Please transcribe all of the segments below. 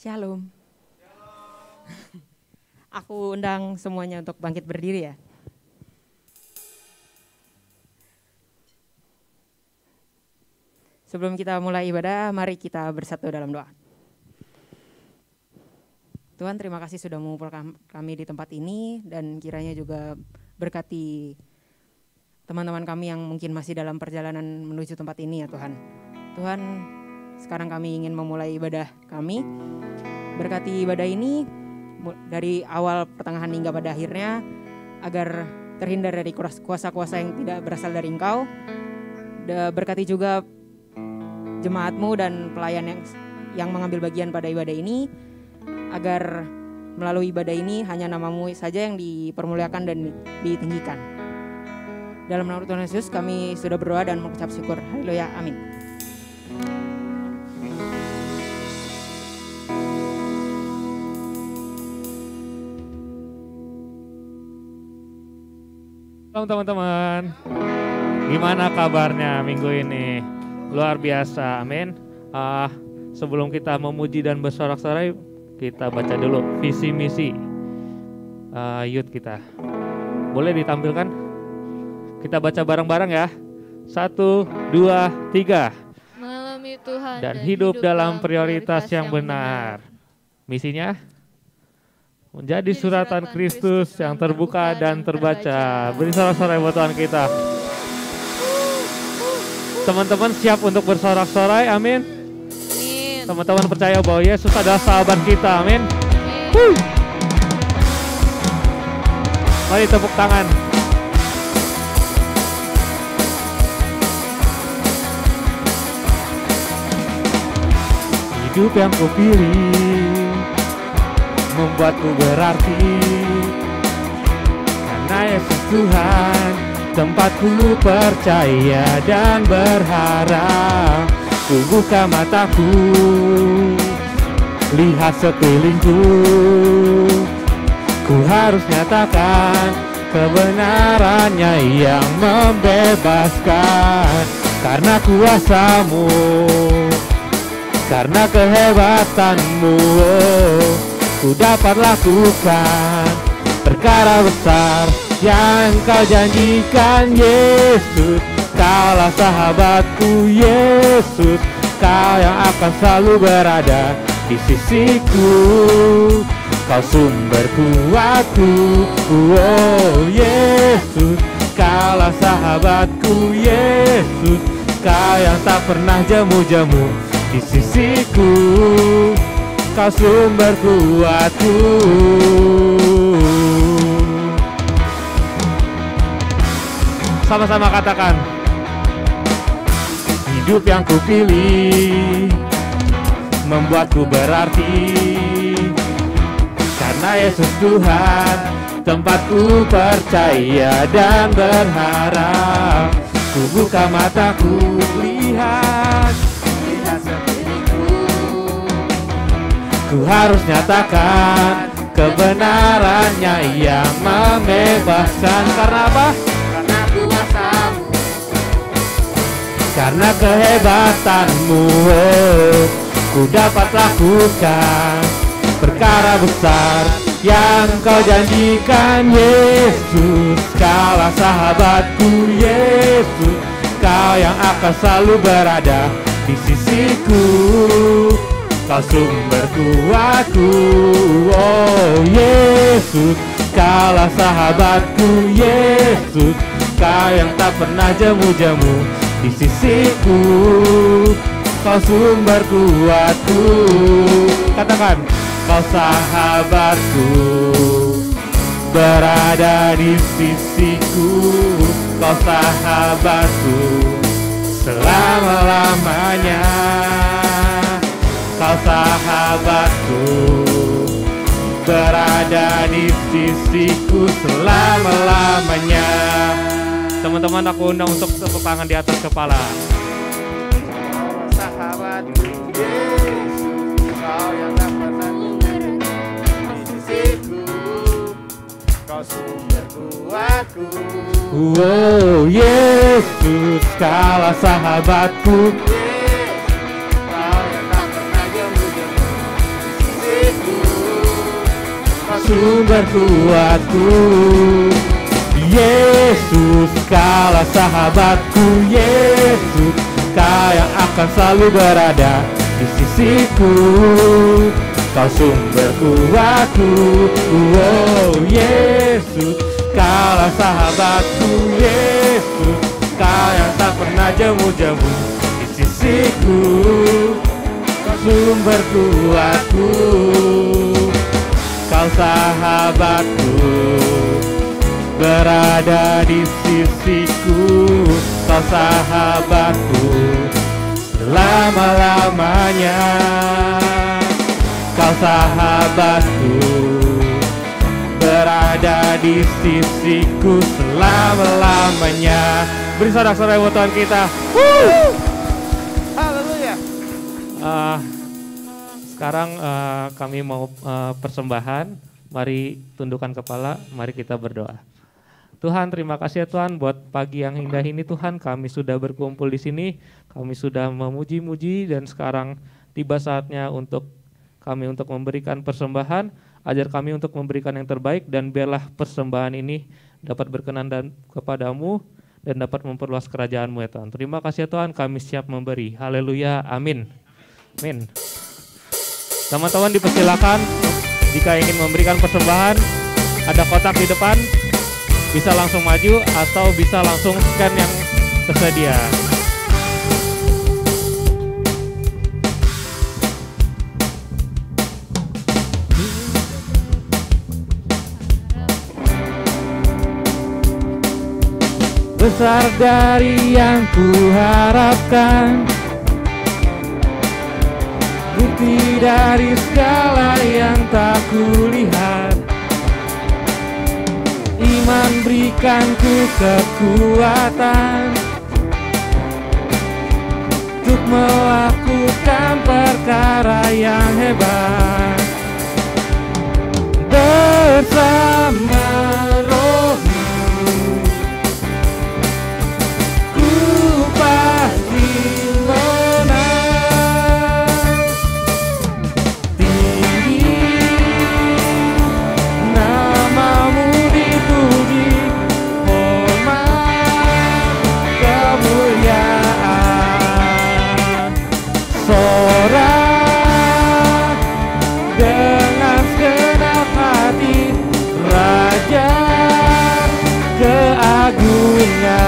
Shalom. Aku undang semuanya untuk bangkit berdiri ya. Sebelum kita mulai ibadah, mari kita bersatu dalam doa. Tuhan, terima kasih sudah mengumpulkan kami di tempat ini dan kiranya juga berkati teman-teman kami yang mungkin masih dalam perjalanan menuju tempat ini ya Tuhan. Tuhan, sekarang kami ingin memulai ibadah kami. Berkati ibadah ini dari awal, pertengahan hingga pada akhirnya agar terhindar dari kuasa-kuasa yang tidak berasal dari Engkau. Berkati juga jemaat-Mu dan pelayan yang mengambil bagian pada ibadah ini, agar melalui ibadah ini hanya nama-Mu saja yang dipermuliakan dan ditinggikan. Dalam nama Tuhan Yesus kami sudah berdoa dan mengucap syukur. Haleluya, amin. Shalom teman-teman, gimana kabarnya minggu ini? Luar biasa, amin. Sebelum kita memuji dan bersorak-sorai, kita baca dulu visi misi youth kita. Boleh ditampilkan? Kita baca bareng-bareng ya. 1, 2, 3. Mengalami Tuhan dan hidup dalam prioritas yang benar. Misinya? Menjadi suratan Kristus yang terbuka dan terbaca. Beri sorak-sorai buat Tuhan kita. Teman-teman siap untuk bersorak-sorai, amin. Teman-teman percaya bahwa Yesus adalah sahabat kita, amin. Mari tepuk tangan. Hidup yang kupilih membuatku berarti, karena Yesus Tuhan tempatku percaya dan berharap. Ku buka mataku, lihat sekelilingku. Ku harus nyatakan kebenarannya yang membebaskan. Karena kuasa-Mu, karena kehebatan-Mu, ku dapat lakukan perkara besar yang Kau janjikan. Yesus, Kaulah sahabatku. Yesus, Kau yang akan selalu berada di sisiku. Kau sumber kuatku. Oh Yesus, Kaulah sahabatku. Yesus, Kau yang tak pernah jemu-jemu di sisiku. Kau sumber kuatku. Sama-sama katakan. Hidup yang kupilih membuatku berarti, karena Yesus Tuhan tempatku percaya dan berharap. Ku buka mataku, lihat sekelilingku. Ku harus nyatakan kebenarannya yang membebaskan. Karena apa? Karena kuasa-Mu, karena kehebatan-Mu, ku dapat lakukan perkara besar yang Kau janjikan. Yesus, Kaulah sahabatku. Yesus, Kau yang akan selalu berada di sisiku. Kau sumber kuatku. Oh Yesus, Kaulah sahabatku. Yesus, Kau yang tak pernah jemu-jemu di sisiku. Kau sumber kuatku. Katakan, Kau sahabatku, berada di sisiku. Kau sahabatku selama-lamanya. Kau sahabatku, berada di sisiku selama-lamanya. Teman-teman, aku undang untuk tepuk tangan di atas kepala. Sahabatku, Yesus, Kau yang tak pernah di sisiku. Kau sumber kuatku. Oh Yesus, Kaulah sahabatku. sumber kuatku. Yesus, Kaulah sahabatku. Yesus, Kau yang akan selalu berada di sisiku. Kau sumber kuatku. Oh Yesus, Kaulah sahabatku. Yesus, Kau yang tak pernah jemu-jemu di sisiku. Kau sumber kuatku. Kau sahabatku, berada di sisiku. Kau sahabatku selama-lamanya. Kau sahabatku, berada di sisiku selama-lamanya. Beri sorak-sorai buat Tuhan kita. Haleluya. Sekarang kami mau persembahan. Mari tundukkan kepala, mari kita berdoa. Tuhan, terima kasih ya Tuhan buat pagi yang indah ini Tuhan. Kami sudah berkumpul di sini, kami sudah memuji-muji, dan sekarang tiba saatnya untuk kami untuk memberikan persembahan. Ajar kami untuk memberikan yang terbaik, dan biarlah persembahan ini dapat berkenan kepadamu dan dapat memperluas kerajaan-Mu ya Tuhan. Terima kasih ya Tuhan, kami siap memberi. Haleluya, amin. Amin. Teman-teman dipersilakan jika ingin memberikan persembahan, ada kotak di depan, bisa langsung maju atau bisa langsung scan yang tersedia. Besar dari yang kuharapkan, bukti dari segala yang tak kulihat. Iman berikanku kekuatan untuk melakukan perkara yang hebat. Bersama Roh-Mu ku pasti menang. Tinggi nama-Mu dipuji, hormat kemuliaan. Sorak dengan segenap hati, Raja keagungan.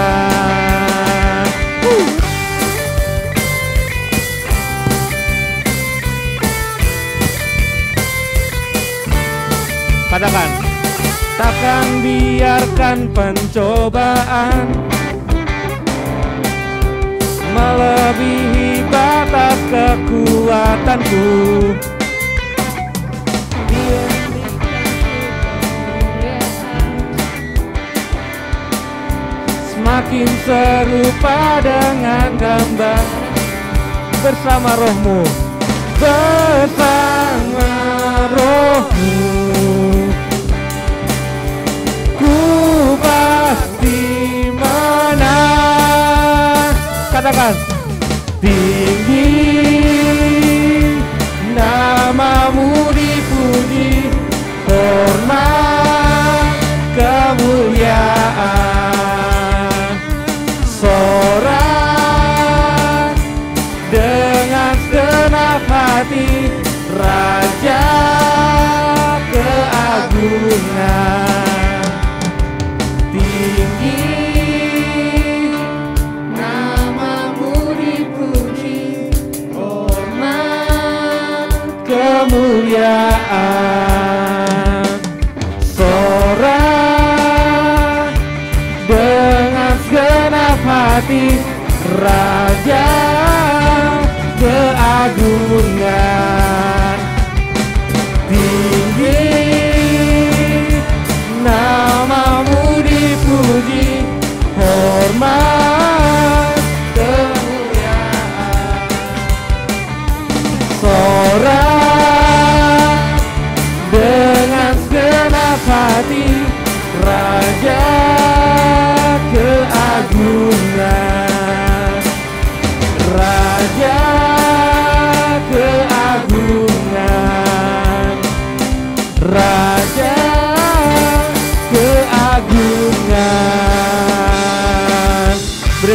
Katakan, takkan biarkan pencobaan melebihi batas kekuatanku. Semakin serupa dengan gambar bersama Roh-Mu, bersama Roh-Mu ku pasti menang. Katakan, tinggi nama-Mu dipuji, hormat kemuliaan. Sorak dengan segenap hati, Raja keagungan. Tinggi nama-Mu dipuji, hormat kemuliaan. Sorak dengan segenap hati, Raja keagungan. Tinggi nama-Mu dipuji, hormat kemuliaan. Sorak dengan segenap hati, Raja keagungan.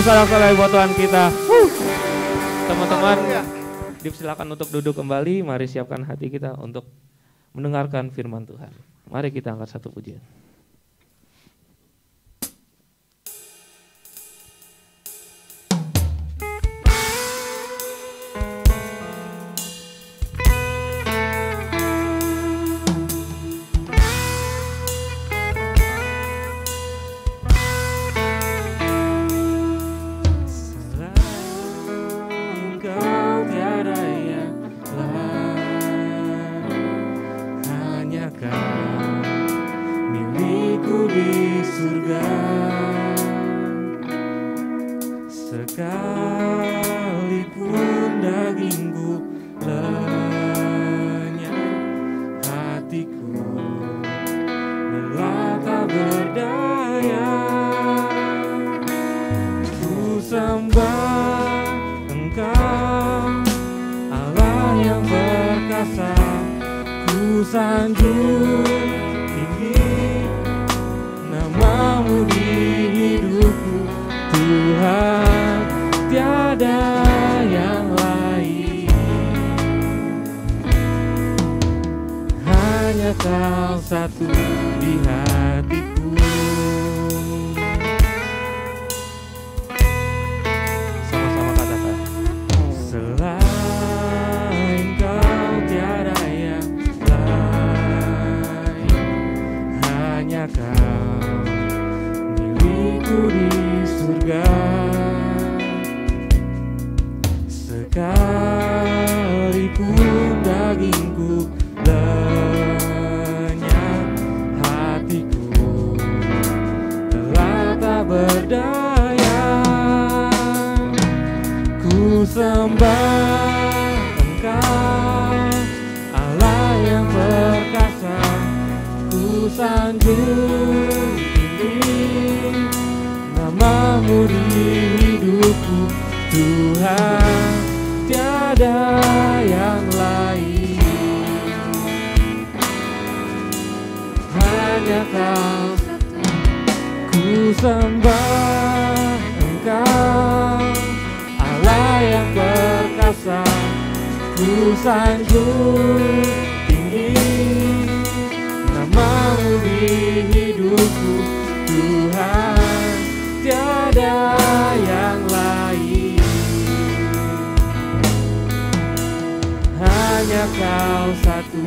bersorak-sorai buat Tuhan kita. Teman-teman, dipersilakan untuk duduk kembali. Mari siapkan hati kita untuk mendengarkan firman Tuhan. Mari kita angkat satu pujian. Sekalipun dagingku lenyap, hatiku lelah tak berdaya. Ku sembah Engkau, Allah yang perkasa. Ku sanjung tinggi namamu di hidupku, Tuhan, tiada yang lain. Hanya Kau satu di hatiku. Sama-sama katakan. Selain Kau tiada yang lain. Hanya Kau milikku di surga. Sekalipun dagingku lenyap, hatiku telah tak berdaya. Ku sembah Engkau, Allah yang perkasa. Ku sanjung tinggi namamu di hidupku, Tuhan, tiada yang lain. Hanya Kau satu. Ku sembah Engkau, Allah yang perkasa. Ku sanjung tinggi namamu di hidupku, Tuhan, tiada yang lain. Hanya Kau satu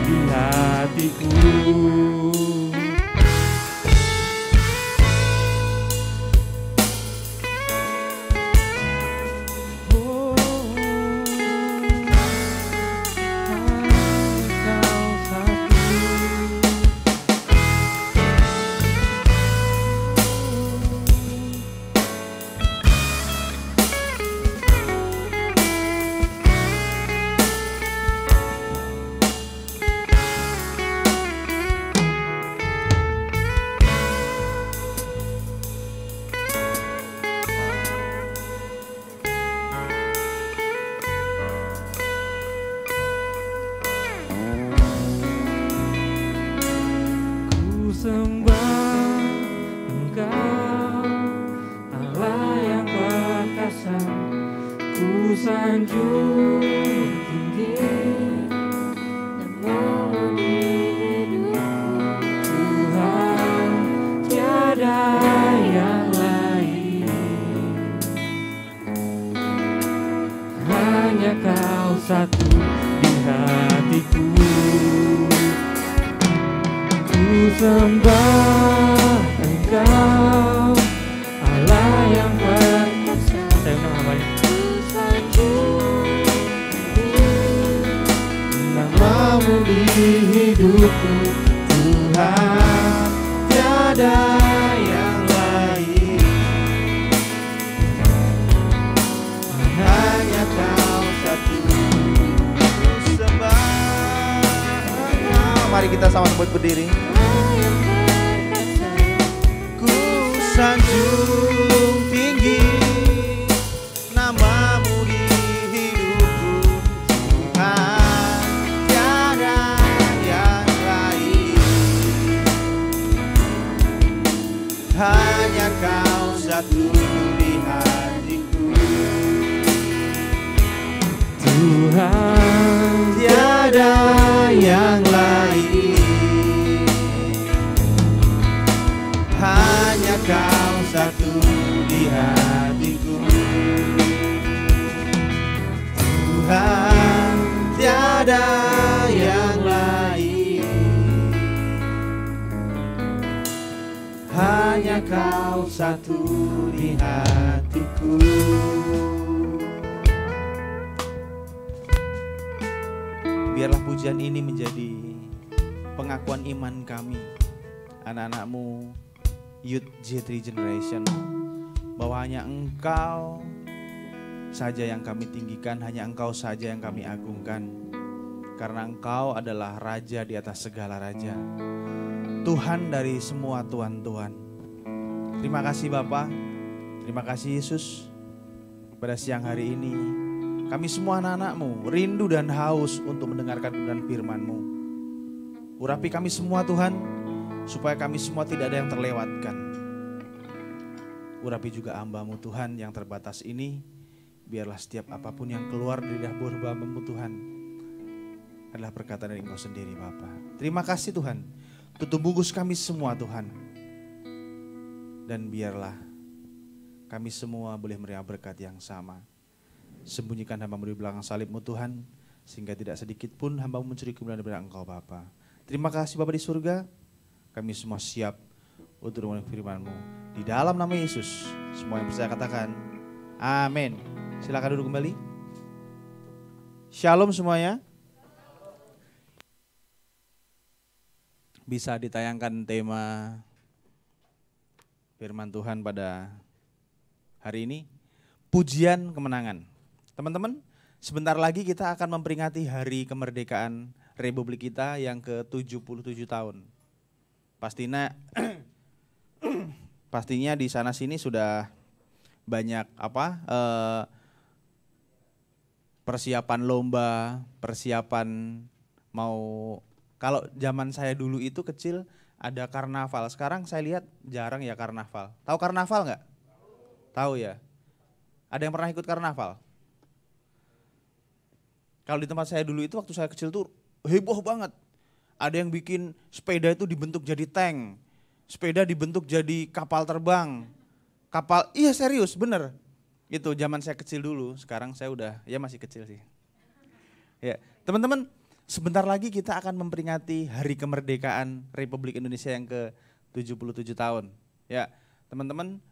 di hatiku. Sembah Engkau, Allah yang perkasa. Ku sanjung tinggi namamu di hidupku, Tuhan, tiada yang lain. Hanya Kau satu di hatiku. Ku sembah Engkau, Allah yang perkasa. Saya undang namanya. Ku sanjung namamu di hidupku, Tuhan, tiada yang lain. Hanya Kau satu. Ku sembah Engkau. Mari kita sama-sama berdiri. Sanjung tinggi namamu di hidupku, Tuhan, tiada yang lain. Hanya Kau satu di hati. Tuhan, tiada yang lain. Hanya Kau satu di hatiku. Tuhan, tiada yang lain. Hanya Kau satu di hatiku. Biarlah pujian ini menjadi pengakuan iman kami, anak-anak-Mu, Youth J3 Generation, bahwa hanya Engkau saja yang kami tinggikan, hanya Engkau saja yang kami agungkan. Karena Engkau adalah Raja di atas segala raja, Tuhan dari semua Tuhan-Tuhan. Terima kasih Bapa, terima kasih Yesus. Pada siang hari ini kami semua anak-anak-Mu rindu dan haus untuk mendengarkan kebenaran firman-Mu. Urapi kami semua Tuhan, supaya kami semua tidak ada yang terlewatkan. Urapi juga hamba-Mu Tuhan yang terbatas ini. Biarlah setiap apapun yang keluar dari dapur hamba-Mu Tuhan adalah perkataan dari Engkau sendiri Bapa. Terima kasih Tuhan. Tutup bungkus kami semua Tuhan. Dan biarlah kami semua boleh menerima berkat yang sama. Sembunyikan hamba-Mu di belakang salib-Mu Tuhan, sehingga tidak sedikit pun hamba-Mu mencuri kebenaran dari Engkau Bapa. Terima kasih Bapa di surga, kami semua siap untuk mendengar firman-Mu. Di dalam nama Yesus, semua yang percaya katakan, amin. Silakan duduk kembali. Shalom semuanya. Bisa ditayangkan tema firman Tuhan pada hari ini, pujian kemenangan. Teman-teman, sebentar lagi kita akan memperingati hari kemerdekaan Republik kita yang ke-77 tahun. Pastinya di sana sini sudah banyak persiapan lomba, persiapan mau, kalau zaman saya dulu itu kecil ada karnaval. Sekarang saya lihat jarang ya karnaval. Tahu karnaval nggak? Tahu ya. Ada yang pernah ikut karnaval? Kalau di tempat saya dulu itu waktu saya kecil tuh heboh banget. Ada yang bikin sepeda itu dibentuk jadi tank. Sepeda dibentuk jadi kapal terbang. Iya serius bener. Itu zaman saya kecil dulu, sekarang saya udah, ya masih kecil sih. Ya, teman-teman, sebentar lagi kita akan memperingati hari kemerdekaan Republik Indonesia yang ke-77 tahun. Ya, teman-teman,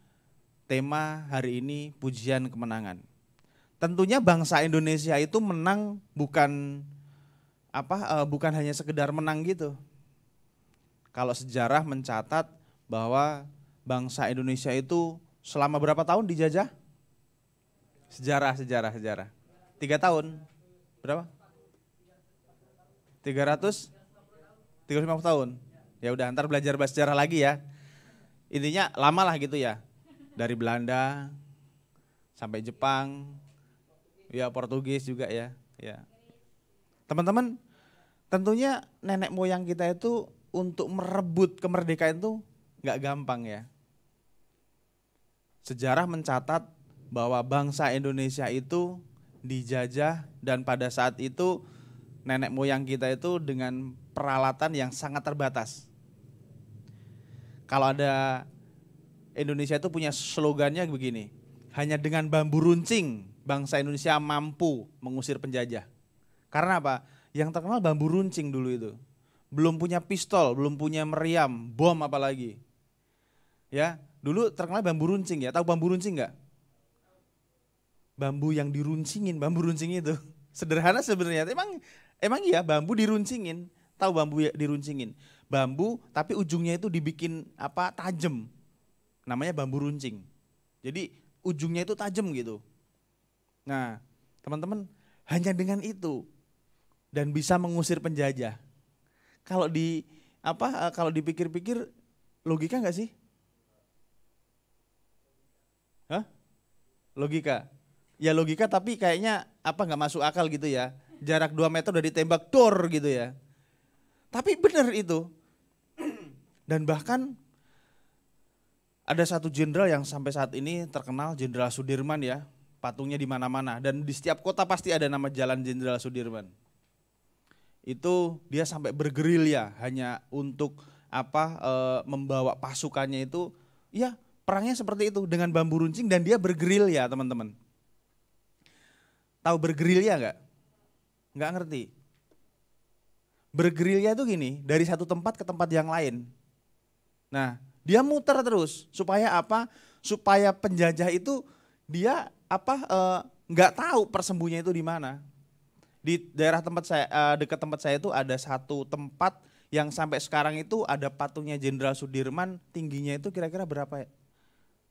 tema hari ini pujian kemenangan. Tentunya bangsa Indonesia itu menang bukan hanya sekedar menang gitu. Kalau sejarah mencatat bahwa bangsa Indonesia itu selama berapa tahun dijajah? Sejarah. 3 tahun. Berapa? 350 tahun. Ya udah, ntar belajar bahasa sejarah lagi ya. Intinya lama lah gitu ya. Dari Belanda sampai Jepang, ya Portugis juga ya. Ya. Teman-teman, tentunya nenek moyang kita itu untuk merebut kemerdekaan itu nggak gampang ya. Sejarah mencatat bahwa bangsa Indonesia itu dijajah dan pada saat itu nenek moyang kita itu dengan peralatan yang sangat terbatas. Kalau ada Indonesia itu punya slogannya begini, hanya dengan bambu runcing bangsa Indonesia mampu mengusir penjajah. Karena apa? Yang terkenal bambu runcing dulu itu. Belum punya pistol, belum punya meriam, bom apalagi. Ya, dulu terkenal bambu runcing ya. Tahu bambu runcing enggak? Bambu yang diruncingin, bambu runcing itu. Sederhana sebenarnya. Emang iya bambu diruncingin. Tahu bambu diruncingin? Bambu tapi ujungnya itu dibikin tajam. Namanya bambu runcing. Jadi ujungnya itu tajam gitu. Nah, teman-teman, hanya dengan itu dan bisa mengusir penjajah. Kalau dipikir-pikir logika enggak sih? Hah? Logika. Ya logika tapi kayaknya enggak masuk akal gitu ya. Jarak 2 meter udah ditembak dor gitu ya. Tapi benar itu. Dan bahkan ada satu jenderal yang sampai saat ini terkenal, Jenderal Sudirman ya. patungnya di mana-mana, dan di setiap kota pasti ada nama Jalan Jenderal Sudirman. Itu dia sampai bergerilya hanya untuk membawa pasukannya itu, ya perangnya seperti itu dengan bambu runcing dan dia bergerilya, teman-teman. Tahu bergerilya enggak? Enggak ngerti. Bergerilya itu gini, dari satu tempat ke tempat yang lain. Nah, dia muter terus supaya apa? Supaya penjajah itu dia enggak tahu persembunyian itu di mana. Di daerah tempat saya, dekat tempat saya itu ada satu tempat yang sampai sekarang itu ada patungnya Jenderal Sudirman, tingginya itu kira-kira berapa ya?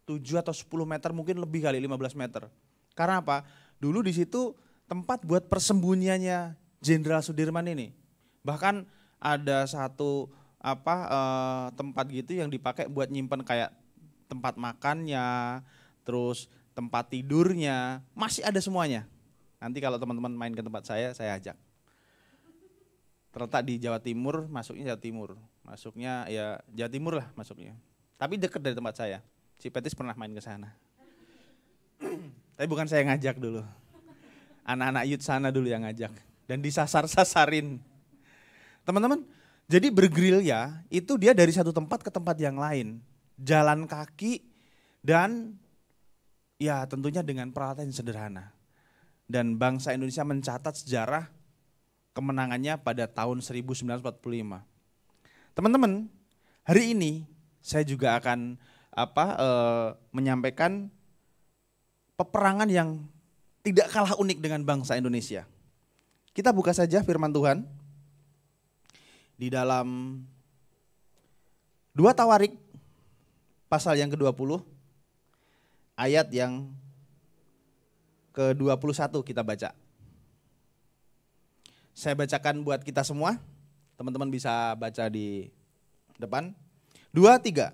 7 atau 10 meter, mungkin lebih kali, 15 meter. Karena apa? Dulu di situ tempat buat persembunyiannya Jenderal Sudirman ini. Bahkan ada satu tempat gitu yang dipakai buat nyimpen kayak tempat makannya, terus tempat tidurnya, masih ada semuanya. Nanti kalau teman-teman main ke tempat saya ajak. Terletak di Jawa Timur, masuknya Jawa Timur. Masuknya ya Jawa Timur lah masuknya. Tapi dekat dari tempat saya. Si Petis pernah main ke sana. Tapi bukan saya ngajak dulu. Anak-anak youth sana dulu yang ngajak. Dan disasar-sasarin. Teman-teman, jadi bergerilya itu dia dari satu tempat ke tempat yang lain. Jalan kaki dan ya tentunya dengan peralatan yang sederhana. Dan bangsa Indonesia mencatat sejarah kemenangannya pada tahun 1945. Teman-teman, hari ini saya juga akan menyampaikan peperangan yang tidak kalah unik dengan bangsa Indonesia. Kita buka saja firman Tuhan di dalam 2 Tawarik pasal yang ke-20 ayat yang ke-21 kita baca. Saya bacakan buat kita semua, teman-teman bisa baca di depan. 2, 3.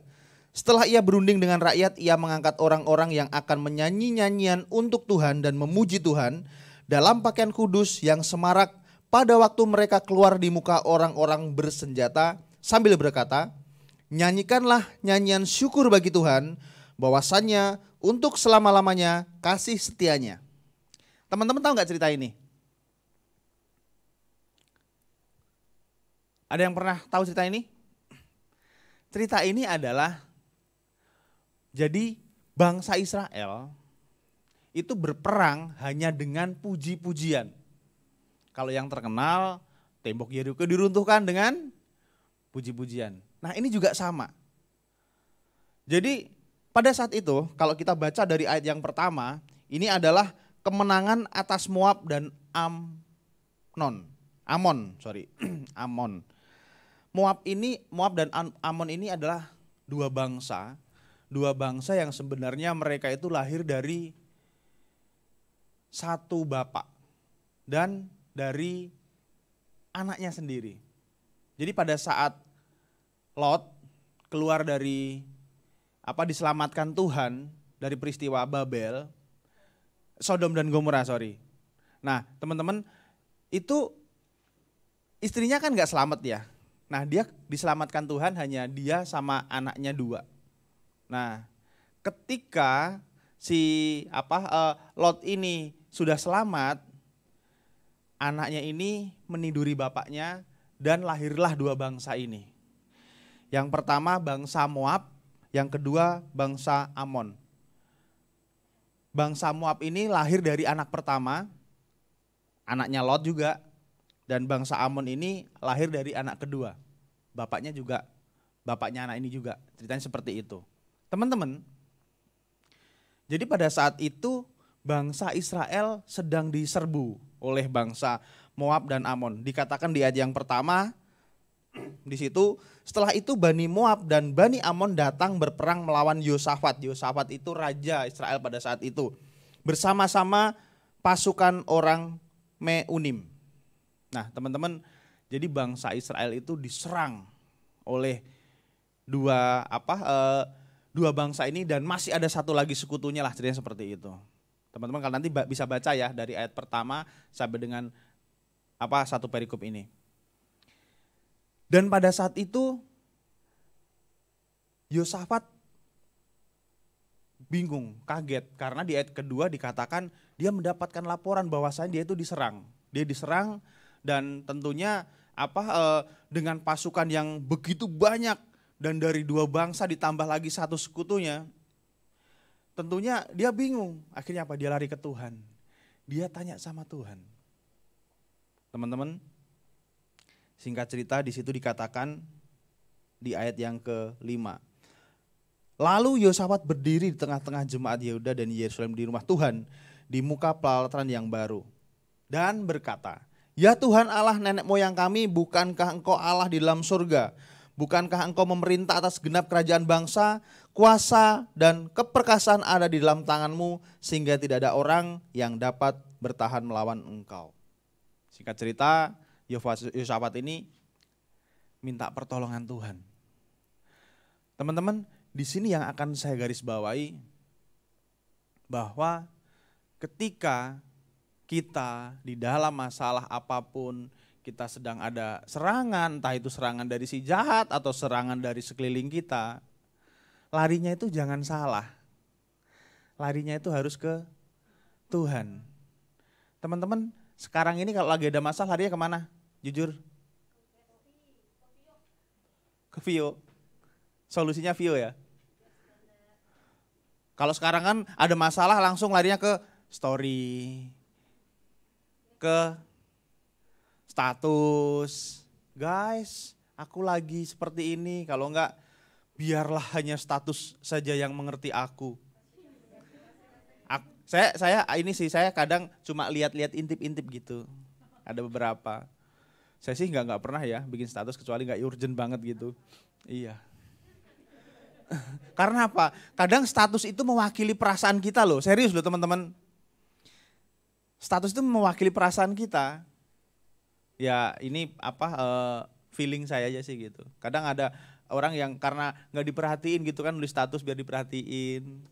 Setelah ia berunding dengan rakyat, ia mengangkat orang-orang yang akan menyanyi nyanyian untuk Tuhan dan memuji Tuhan dalam pakaian kudus yang semarak pada waktu mereka keluar di muka orang-orang bersenjata sambil berkata, nyanyikanlah nyanyian syukur bagi Tuhan, bahwasannya untuk selama-lamanya kasih setianya. Teman-teman tahu nggak cerita ini? Ada yang pernah tahu cerita ini? Cerita ini adalah jadi bangsa Israel itu berperang hanya dengan puji-pujian. Kalau yang terkenal tembok Yeriko diruntuhkan dengan puji-pujian. Nah ini juga sama. Jadi pada saat itu kalau kita baca dari ayat yang pertama, ini adalah kemenangan atas Moab dan Amon. Moab dan Amon ini adalah dua bangsa yang sebenarnya mereka itu lahir dari satu bapak dan dari anaknya sendiri. Jadi pada saat Lot keluar dari diselamatkan Tuhan dari peristiwa Babel, Sodom dan Gomora, Nah, teman-teman, itu istrinya kan gak selamat ya. Nah, dia diselamatkan Tuhan hanya dia sama anaknya 2. Nah, ketika Lot ini sudah selamat, anaknya ini meniduri bapaknya dan lahirlah 2 bangsa ini. Yang pertama bangsa Moab, yang kedua bangsa Amon. Bangsa Moab ini lahir dari anak pertama, anaknya Lot juga, dan bangsa Amon ini lahir dari anak kedua, bapaknya anak ini juga. Ceritanya seperti itu. Teman-teman, jadi pada saat itu bangsa Israel sedang diserbu oleh bangsa Moab dan Amon. Dikatakan di ayat yang pertama, di situ, setelah itu Bani Moab dan Bani Amon datang berperang melawan Yosafat. Yosafat itu raja Israel pada saat itu. Bersama-sama pasukan orang Meunim. Nah teman-teman, jadi bangsa Israel itu diserang oleh dua bangsa ini dan masih ada satu lagi sekutunya lah, ceritanya seperti itu. Teman-teman kalau nanti bisa baca ya dari ayat pertama sampai dengan satu perikop ini. Dan pada saat itu Yosafat bingung, kaget karena di ayat kedua dikatakan dia mendapatkan laporan bahwasanya dia itu diserang. Dia diserang dan tentunya dengan pasukan yang begitu banyak dan dari dua bangsa ditambah lagi satu sekutunya. Tentunya dia bingung. Akhirnya apa? Dia lari ke Tuhan. Dia tanya sama Tuhan. Teman-teman, singkat cerita di situ dikatakan di ayat yang ke-5. Lalu Yosafat berdiri di tengah-tengah jemaat Yehuda dan Yerusalem di rumah Tuhan di muka pelataran yang baru dan berkata, "Ya Tuhan Allah nenek moyang kami, bukankah Engkau Allah di dalam surga? Bukankah Engkau memerintah atas genap kerajaan bangsa? Kuasa dan keperkasaan ada di dalam tangan-Mu sehingga tidak ada orang yang dapat bertahan melawan Engkau." Singkat cerita, Yosafat ini minta pertolongan Tuhan. Teman-teman, di sini yang akan saya garis bawahi bahwa ketika kita di dalam masalah apapun, kita sedang ada serangan, entah itu serangan dari si jahat atau serangan dari sekeliling kita, larinya itu jangan salah. Larinya itu harus ke Tuhan. Teman-teman, sekarang ini kalau lagi ada masalah larinya kemana? Jujur. Ke Vio. Solusinya Vio ya. Kalau sekarang kan ada masalah langsung larinya ke story, ke status. Guys, aku lagi seperti ini, kalau enggak biarlah hanya status saja yang mengerti aku. Saya kadang cuma lihat-lihat intip-intip gitu. Ada beberapa. Saya sih enggak pernah ya bikin status kecuali enggak urgent banget gitu. Iya. Karena apa? Kadang status itu mewakili perasaan kita loh. Serius loh teman-teman. Status itu mewakili perasaan kita. Ya ini feeling saya aja sih gitu. Kadang ada orang yang karena nggak diperhatiin gitu kan nulis status biar diperhatiin.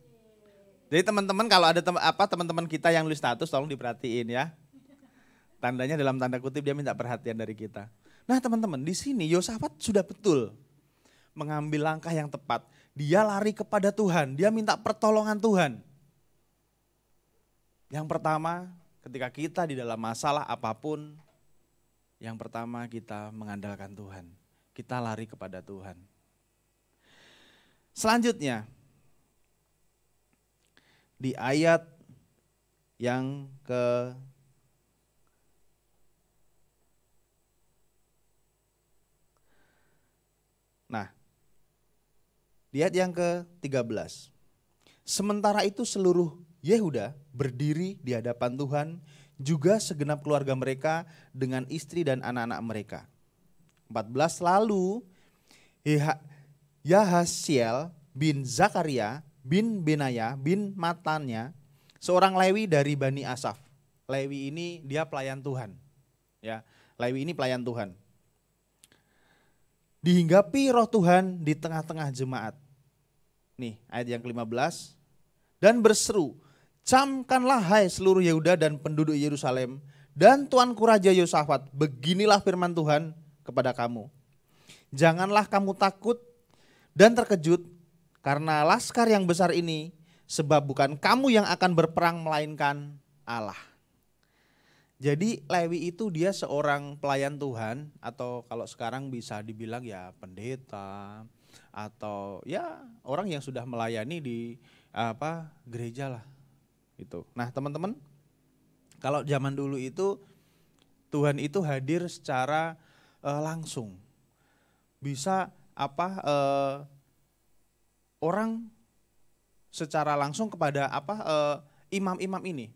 Jadi teman-teman kalau ada teman-teman kita yang nulis status tolong diperhatiin ya. Tandanya dalam tanda kutip dia minta perhatian dari kita. Nah teman-teman di sini Yosafat sudah betul mengambil langkah yang tepat. Dia lari kepada Tuhan, dia minta pertolongan Tuhan. Yang pertama, ketika kita di dalam masalah apapun, yang pertama kita mengandalkan Tuhan. Kita lari kepada Tuhan. Selanjutnya, di ayat yang di ayat yang ke-13. Sementara itu seluruh Yehuda berdiri di hadapan Tuhan, juga segenap keluarga mereka dengan istri dan anak-anak mereka. 14. Lalu Yahasiel bin Zakaria bin Benaya bin Matanya, seorang Lewi dari Bani Asaf. Lewi ini dia pelayan Tuhan. Ya, Lewi ini pelayan Tuhan. Dihinggapi roh Tuhan di tengah-tengah jemaat. Nih ayat yang ke-15. Dan berseru, camkanlah hai seluruh Yehuda dan penduduk Yerusalem dan tuanku Raja Yosafat, beginilah firman Tuhan kepada kamu. Janganlah kamu takut dan terkejut karena laskar yang besar ini, sebab bukan kamu yang akan berperang melainkan Allah. Jadi Lewi itu dia seorang pelayan Tuhan, atau kalau sekarang bisa dibilang ya pendeta, atau ya orang yang sudah melayani di gereja lah itu. Nah teman-teman, kalau zaman dulu itu Tuhan itu hadir secara langsung, bisa orang secara langsung kepada imam-imam ini,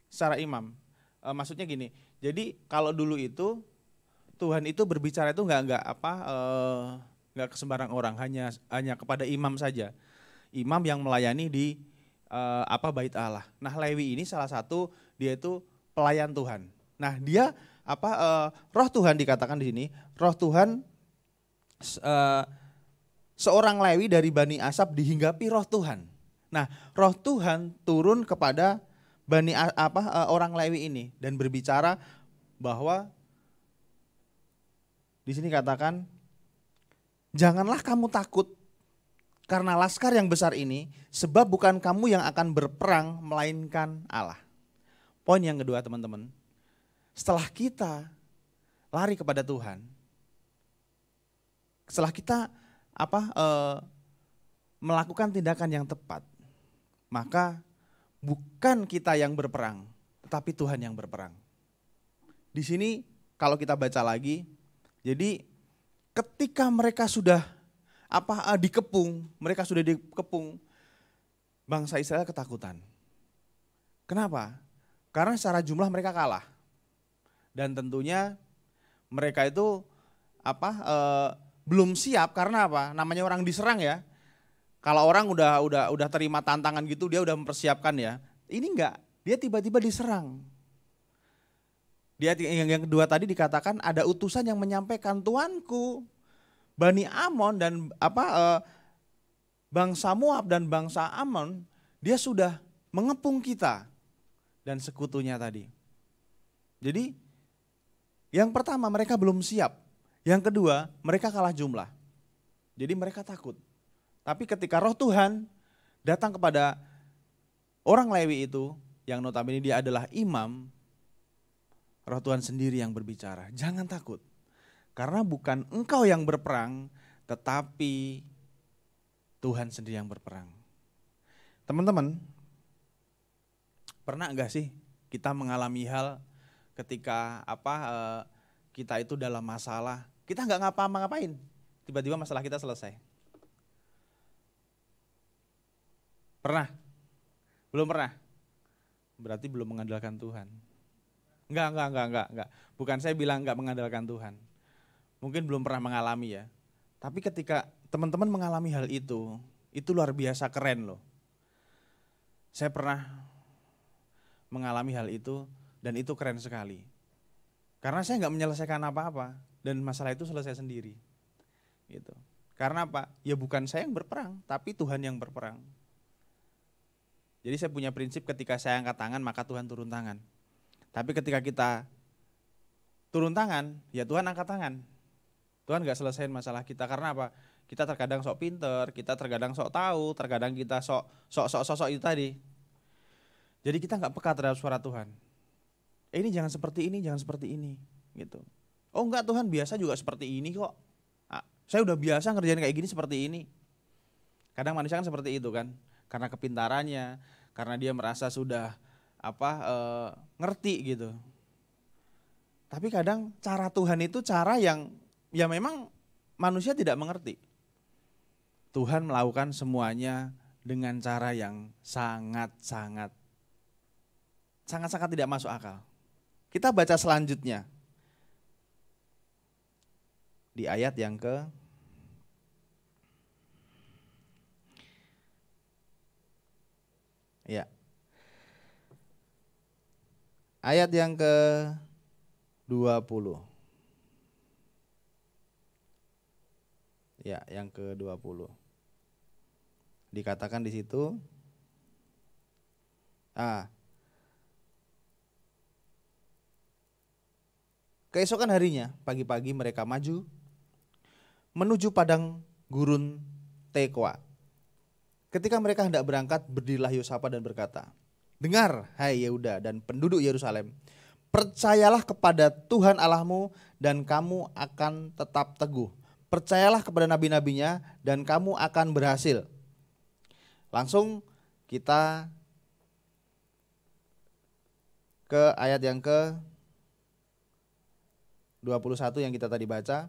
secara imam. Maksudnya gini, jadi kalau dulu itu Tuhan itu berbicara itu nggak ke sembarang orang, hanya kepada imam saja, imam yang melayani di bait Allah. Nah Lewi ini salah satu, dia itu pelayan Tuhan. Nah dia roh Tuhan dikatakan di sini, roh Tuhan seorang Lewi dari Bani Asaf dihinggapi roh Tuhan. Nah roh Tuhan turun kepada orang Lewi ini dan berbicara bahwa di sini katakan, janganlah kamu takut karena laskar yang besar ini, sebab bukan kamu yang akan berperang melainkan Allah. Poin yang kedua teman-teman, setelah kita lari kepada Tuhan, setelah kita melakukan tindakan yang tepat, maka bukan kita yang berperang, tetapi Tuhan yang berperang. Di sini kalau kita baca lagi, jadi ketika mereka sudah dikepung, bangsa Israel ketakutan. Kenapa? Karena secara jumlah mereka kalah. Dan tentunya mereka itu belum siap karena apa? Namanya orang diserang ya. Kalau orang udah terima tantangan gitu, dia udah mempersiapkan ya. Ini enggak, dia tiba-tiba diserang. Dia yang kedua tadi dikatakan ada utusan yang menyampaikan, Tuanku, Bani Amon dan bangsa Moab dan bangsa Amon, dia sudah mengepung kita dan sekutunya tadi. Jadi yang pertama mereka belum siap, yang kedua mereka kalah jumlah. Jadi mereka takut. Tapi ketika Roh Tuhan datang kepada orang Lewi itu, yang notabene dia adalah imam, Roh Tuhan sendiri yang berbicara, jangan takut. Karena bukan engkau yang berperang, tetapi Tuhan sendiri yang berperang. Teman-teman, pernah enggak sih kita mengalami hal ketika kita itu dalam masalah, kita enggak ngapa-ngapain, tiba-tiba masalah kita selesai. Pernah? Belum pernah? Berarti belum mengandalkan Tuhan. Enggak. Bukan saya bilang enggak mengandalkan Tuhan. Mungkin belum pernah mengalami ya. Tapi ketika teman-teman mengalami hal itu luar biasa keren loh. Saya pernah mengalami hal itu dan itu keren sekali. Karena saya enggak menyelesaikan apa-apa dan masalah itu selesai sendiri. Gitu. Karena apa? Ya bukan saya yang berperang, tapi Tuhan yang berperang. Jadi saya punya prinsip ketika saya angkat tangan maka Tuhan turun tangan. Tapi ketika kita turun tangan, ya Tuhan angkat tangan. Tuhan gak selesaiin masalah kita, karena apa? Kita terkadang sok pinter, kita terkadang sok tahu, terkadang kita sok itu tadi. Jadi kita gak peka terhadap suara Tuhan. Ini jangan seperti ini, jangan seperti ini. Gitu. Oh enggak Tuhan, biasa juga seperti ini kok. Saya udah biasa ngerjain kayak gini seperti ini. Kadang manusia kan seperti itu kan, karena kepintarannya, karena dia merasa sudah ngerti gitu. Tapi kadang cara Tuhan itu cara yang ya memang manusia tidak mengerti. Tuhan melakukan semuanya dengan cara yang sangat-sangat tidak masuk akal. Kita baca selanjutnya. Di ayat yang ayat yang ke-20. Ya, yang ke-20. Dikatakan di situ keesokan harinya, pagi-pagi mereka maju menuju padang gurun Tekoa. Ketika mereka hendak berangkat, berdirilah Yosafat dan berkata, dengar, hai Yehuda dan penduduk Yerusalem, percayalah kepada Tuhan Allahmu dan kamu akan tetap teguh. Percayalah kepada nabi-nabinya dan kamu akan berhasil. Langsung kita ke ayat yang ke-21 yang kita tadi baca.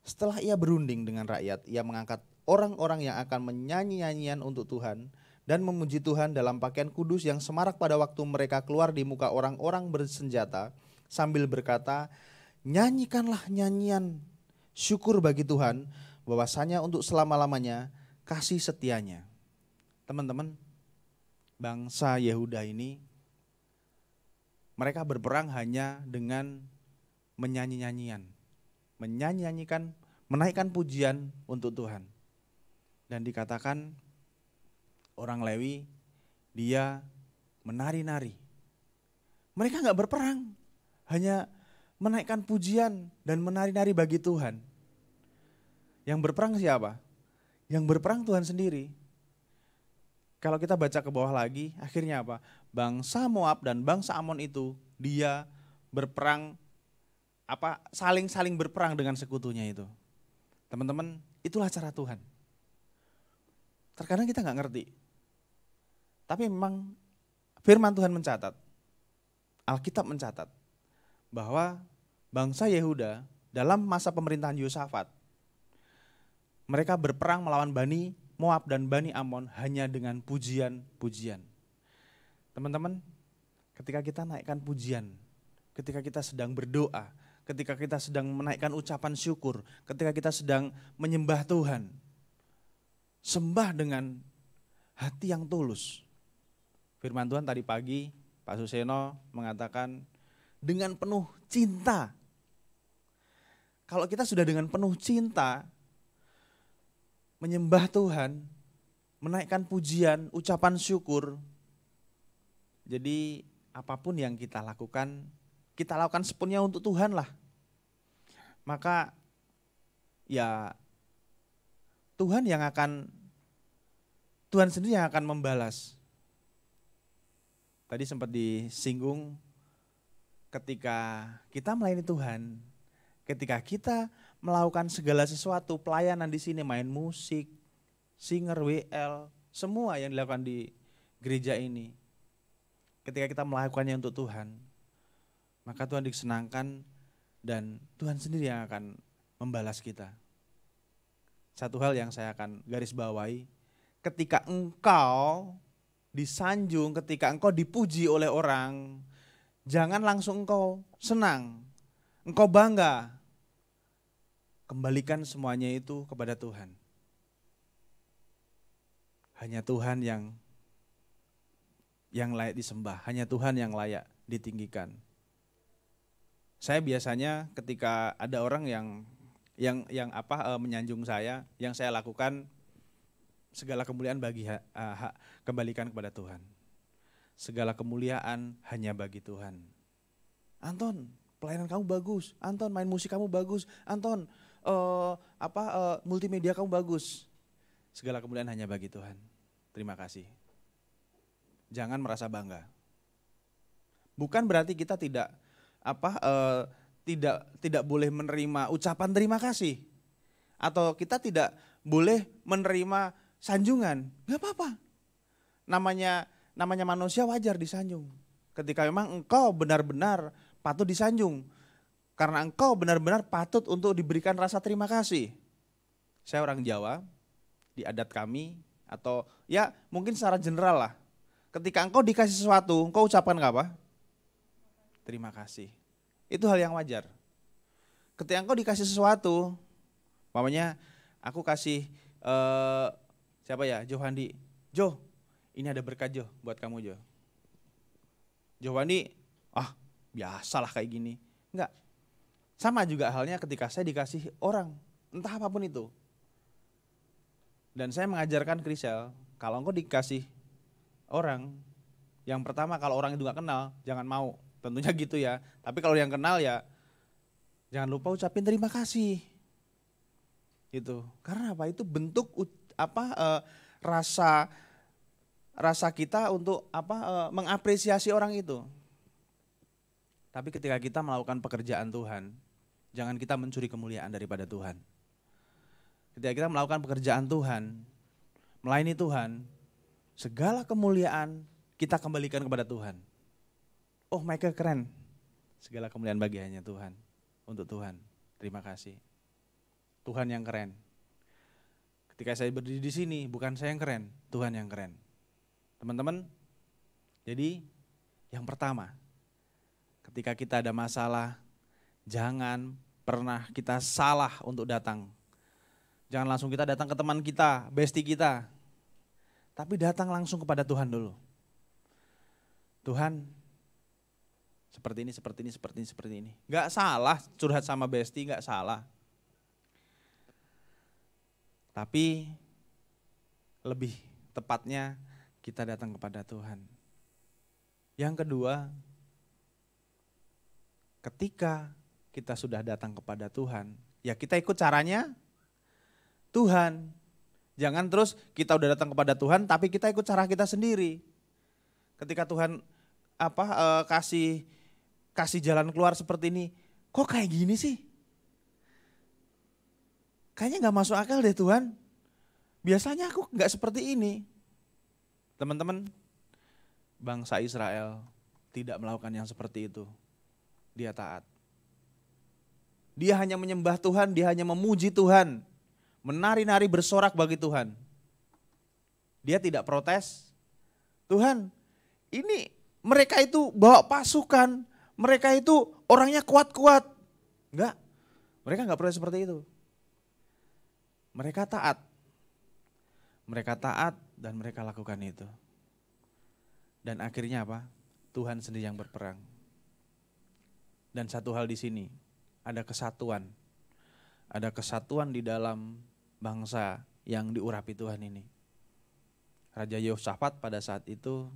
Setelah ia berunding dengan rakyat, ia mengangkat orang-orang yang akan menyanyi nyanyian untuk Tuhan dan memuji Tuhan dalam pakaian kudus yang semarak pada waktu mereka keluar di muka orang-orang bersenjata sambil berkata, nyanyikanlah nyanyian syukur bagi Tuhan bahwasanya untuk selama-lamanya kasih setianya. Teman-teman, bangsa Yehuda ini mereka berperang hanya dengan menyanyi-nyanyian, menyanyi-nyanyikan, menaikkan pujian untuk Tuhan. Dan dikatakan orang Lewi dia menari-nari. Mereka enggak berperang, hanya menaikkan pujian dan menari-nari bagi Tuhan. Yang berperang siapa? Yang berperang Tuhan sendiri. Kalau kita baca ke bawah lagi, akhirnya apa? Bangsa Moab dan bangsa Amon itu dia berperang, saling berperang dengan sekutunya itu. Teman-teman, itulah cara Tuhan. Terkadang kita nggak ngerti. Tapi memang firman Tuhan mencatat, Alkitab mencatat, bahwa bangsa Yehuda dalam masa pemerintahan Yosafat, mereka berperang melawan Bani Moab dan Bani Amon hanya dengan pujian-pujian. Teman-teman, ketika kita naikkan pujian, ketika kita sedang berdoa, ketika kita sedang menaikkan ucapan syukur, ketika kita sedang menyembah Tuhan, sembah dengan hati yang tulus. Firman Tuhan tadi pagi, Pak Suseno mengatakan dengan penuh cinta. Kalau kita sudah dengan penuh cinta, menyembah Tuhan, menaikkan pujian, ucapan syukur. Jadi apapun yang kita lakukan sepenuhnya untuk Tuhan lah. Maka ya Tuhan sendiri yang akan membalas. Tadi sempat disinggung ketika kita melayani Tuhan, ketika kita melakukan segala sesuatu, pelayanan di sini, main musik, singer, WL, semua yang dilakukan di gereja ini. Ketika kita melakukannya untuk Tuhan, maka Tuhan disenangkan dan Tuhan sendiri yang akan membalas kita. Satu hal yang saya akan garis bawahi, ketika engkau disanjung, ketika engkau dipuji oleh orang, jangan langsung engkau senang, engkau bangga. Kembalikan semuanya itu kepada Tuhan. Hanya Tuhan yang layak disembah, hanya Tuhan yang layak ditinggikan. Saya biasanya ketika ada orang yang menyanjung saya, yang saya lakukan, segala kemuliaan kembalikan kepada Tuhan. Segala kemuliaan hanya bagi Tuhan. Anton, pelayanan kamu bagus. Anton, main musik kamu bagus. Anton, multimedia kamu bagus. Segala kemuliaan hanya bagi Tuhan. Terima kasih. Jangan merasa bangga. Bukan berarti kita tidak boleh menerima ucapan terima kasih, atau kita tidak boleh menerima sanjungan. Gak apa-apa. Namanya manusia wajar disanjung. Ketika memang engkau benar-benar patut disanjung. Karena engkau benar-benar patut untuk diberikan rasa terima kasih. Saya orang Jawa, di adat kami, atau ya mungkin secara general lah. Ketika engkau dikasih sesuatu, engkau ucapkan apa? Terima kasih. Itu hal yang wajar. Ketika engkau dikasih sesuatu, umpamanya aku kasih Johandi, Jo, ini ada berkat Jo buat kamu Jo. Johandi, biasalah kayak gini. Enggak. Sama juga halnya ketika saya dikasih orang, entah apapun itu. Dan saya mengajarkan Krisel, kalau engkau dikasih orang, yang pertama kalau orang itu gak kenal, jangan mau. Tentunya gitu ya. Tapi kalau yang kenal ya, jangan lupa ucapin terima kasih. Gitu. Karena apa? Itu bentuk rasa kita untuk mengapresiasi orang itu. Tapi ketika kita melakukan pekerjaan Tuhan, jangan kita mencuri kemuliaan daripada Tuhan. Ketika kita melakukan pekerjaan Tuhan, melayani Tuhan, segala kemuliaan kita kembalikan kepada Tuhan. Oh, Michael keren. Segala kemuliaan bagi hanya Tuhan. Untuk Tuhan. Terima kasih. Tuhan yang keren. Ketika saya berdiri di sini, bukan saya yang keren, Tuhan yang keren. Teman-teman, jadi yang pertama, ketika kita ada masalah, jangan pernah kita salah untuk datang. Jangan langsung kita datang ke teman kita, bestie kita. Tapi datang langsung kepada Tuhan dulu. Tuhan, seperti ini. Gak salah curhat sama bestie, gak salah. Tapi lebih tepatnya kita datang kepada Tuhan. Yang kedua, ketika kita sudah datang kepada Tuhan, ya kita ikut caranya Tuhan. Jangan terus kita udah datang kepada Tuhan tapi kita ikut cara kita sendiri. Ketika Tuhan kasih jalan keluar seperti ini, kok kayak gini sih? Kayaknya nggak masuk akal deh Tuhan. Biasanya aku nggak seperti ini. Teman-teman, bangsa Israel tidak melakukan yang seperti itu. Dia taat. Dia hanya menyembah Tuhan, dia hanya memuji Tuhan. Menari-nari bersorak bagi Tuhan. Dia tidak protes. Tuhan, ini mereka itu bawa pasukan, mereka itu orangnya kuat-kuat. Enggak, mereka enggak protes seperti itu. Mereka taat. Mereka taat dan mereka lakukan itu. Dan akhirnya apa? Tuhan sendiri yang berperang. Dan satu hal di sini, ada kesatuan. Ada kesatuan di dalam bangsa yang diurapi Tuhan ini. Raja Yehosafat pada saat itu,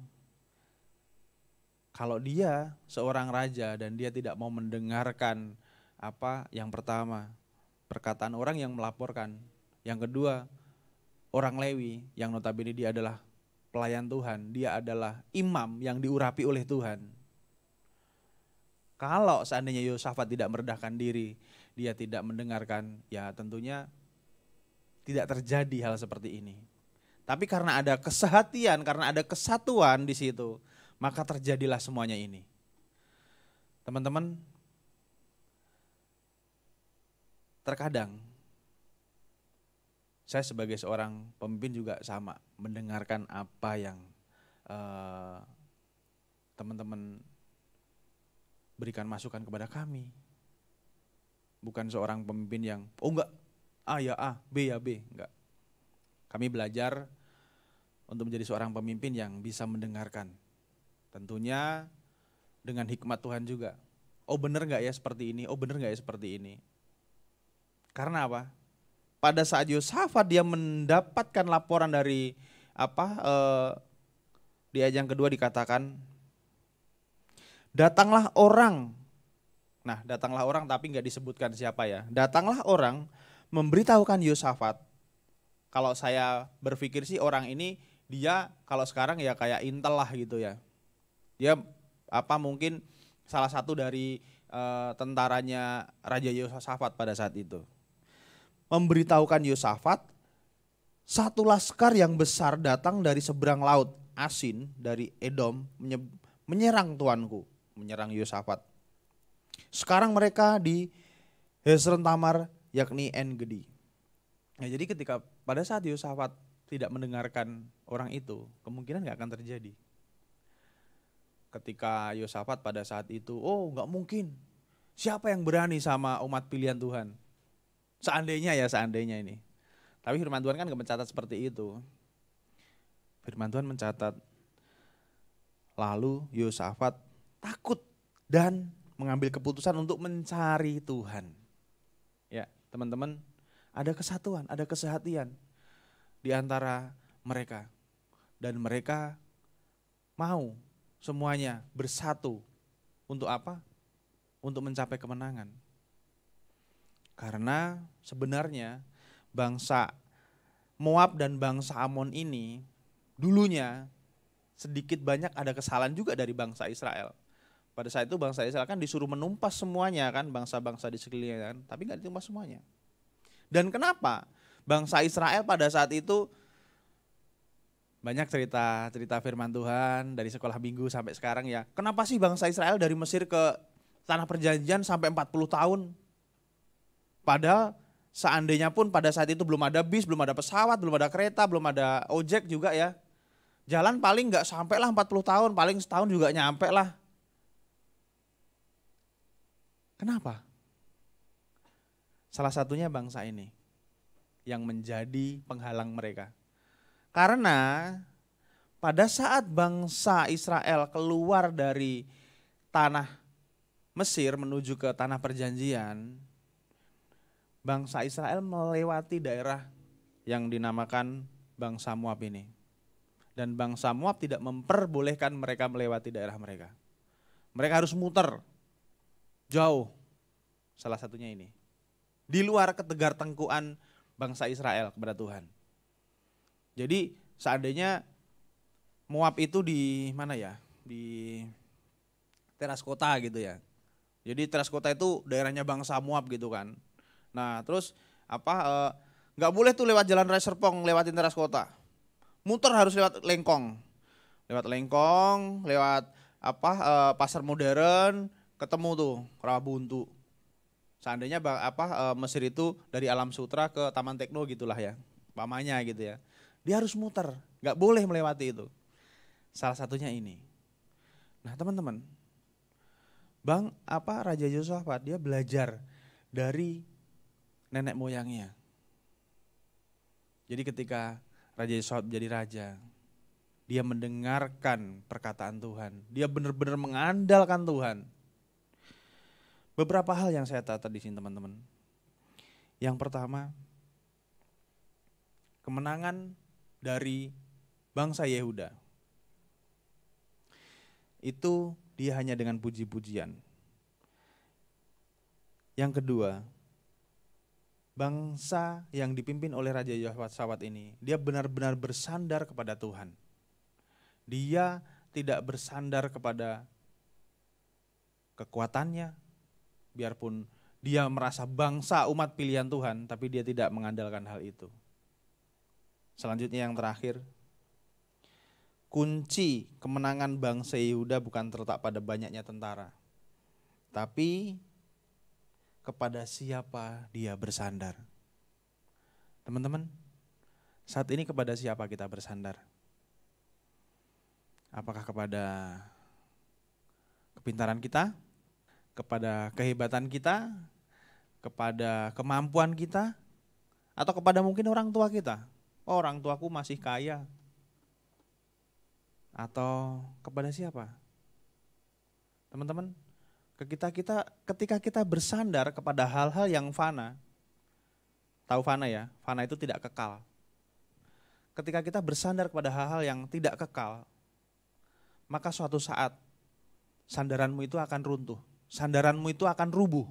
kalau dia seorang raja dan dia tidak mau mendengarkan yang pertama, perkataan orang yang melaporkan. Yang kedua, orang Lewi yang notabene dia adalah pelayan Tuhan, dia adalah imam yang diurapi oleh Tuhan. Kalau seandainya Yehosafat tidak merendahkan diri, dia tidak mendengarkan, ya tentunya tidak terjadi hal seperti ini. Tapi karena ada kesehatian, karena ada kesatuan di situ, maka terjadilah semuanya ini. Teman-teman, terkadang saya sebagai seorang pemimpin juga sama, mendengarkan apa yang teman-teman berikan masukan kepada kami. Bukan seorang pemimpin yang, oh enggak, A ya A, B ya B, enggak. Kami belajar untuk menjadi seorang pemimpin yang bisa mendengarkan. Tentunya dengan hikmat Tuhan juga. Oh benar enggak ya seperti ini, oh benar enggak ya seperti ini. Karena apa? Pada saat Yehosafat dia mendapatkan laporan dari di ayat yang kedua dikatakan, datanglah orang. Nah, datanglah orang tapi enggak disebutkan siapa ya. Datanglah orang memberitahukan Yehosafat. Kalau saya berpikir sih orang ini dia kalau sekarang ya kayak intel lah gitu ya. Dia mungkin salah satu dari tentaranya Raja Yehosafat pada saat itu. Memberitahukan Yehosafat, satu laskar yang besar datang dari seberang laut Asin dari Edom menyerang tuanku, menyerang Yehosafat. Sekarang mereka di Hezron Tamar yakni En-Gedi. Nah, jadi ketika pada saat Yehosafat tidak mendengarkan orang itu, kemungkinan gak akan terjadi. Ketika Yehosafat pada saat itu, oh gak mungkin, siapa yang berani sama umat pilihan Tuhan? Seandainya ini. Tapi firman Tuhan kan gak mencatat seperti itu. Firman Tuhan mencatat, lalu Yehosafat takut dan mengambil keputusan untuk mencari Tuhan. Ya, teman-teman, ada kesatuan, ada kesehatian di antara mereka. Dan mereka mau semuanya bersatu untuk apa? Untuk mencapai kemenangan. Karena sebenarnya bangsa Moab dan bangsa Amon ini dulunya sedikit banyak ada kesalahan juga dari bangsa Israel. Pada saat itu bangsa Israel kan disuruh menumpas semuanya kan, bangsa-bangsa di sekelilingnya kan, tapi gak ditumpas semuanya. Dan kenapa bangsa Israel pada saat itu banyak cerita firman Tuhan dari sekolah minggu sampai sekarang ya. Kenapa sih bangsa Israel dari Mesir ke Tanah Perjanjian sampai 40 tahun? Padahal seandainya pun pada saat itu belum ada bis, belum ada pesawat, belum ada kereta, belum ada ojek juga ya. Jalan paling gak sampai lah 40 tahun, paling setahun juga nyampe lah. Kenapa? Salah satunya bangsa ini yang menjadi penghalang mereka. Karena pada saat bangsa Israel keluar dari tanah Mesir menuju ke tanah perjanjian, bangsa Israel melewati daerah yang dinamakan bangsa Moab ini. Dan bangsa Moab tidak memperbolehkan mereka melewati daerah mereka. Mereka harus muter jauh, salah satunya ini. Di luar ketegar tengkuan bangsa Israel kepada Tuhan. Jadi seandainya Moab itu di mana ya? Di teras kota gitu ya. Jadi teras kota itu daerahnya bangsa Moab gitu kan. Nah terus nggak boleh tuh lewat jalan raya Serpong lewatin teras kota. Muter harus lewat Lengkong. Lewat pasar modern, ketemu tuh Rawabuntu. Seandainya Mesir itu dari Alam Sutra ke Taman Tekno gitulah ya, pamannya gitu ya. Dia harus muter, nggak boleh melewati itu. Salah satunya ini. Nah teman-teman, Raja Yosafat dia belajar dari nenek moyangnya. Jadi ketika Raja Yosafat menjadi raja, dia mendengarkan perkataan Tuhan. Dia benar-benar mengandalkan Tuhan. Beberapa hal yang saya catat di sini teman-teman. Yang pertama, kemenangan dari bangsa Yehuda. Itu dia hanya dengan puji-pujian. Yang kedua, bangsa yang dipimpin oleh Raja Yehosafat ini, dia benar-benar bersandar kepada Tuhan. Dia tidak bersandar kepada kekuatannya, biarpun dia merasa bangsa umat pilihan Tuhan, tapi dia tidak mengandalkan hal itu. Selanjutnya yang terakhir, kunci kemenangan bangsa Yehuda bukan terletak pada banyaknya tentara, tapi kepada siapa dia bersandar. Teman-teman, saat ini kepada siapa kita bersandar? Apakah kepada kepintaran kita, kepada kehebatan kita, kepada kemampuan kita, atau kepada mungkin orang tua kita? Oh, orang tuaku masih kaya. Atau kepada siapa? Teman-teman, ketika kita bersandar kepada hal-hal yang fana, tahu fana ya? Fana itu tidak kekal. Ketika kita bersandar kepada hal-hal yang tidak kekal, maka suatu saat sandaranmu itu akan runtuh, sandaranmu itu akan rubuh.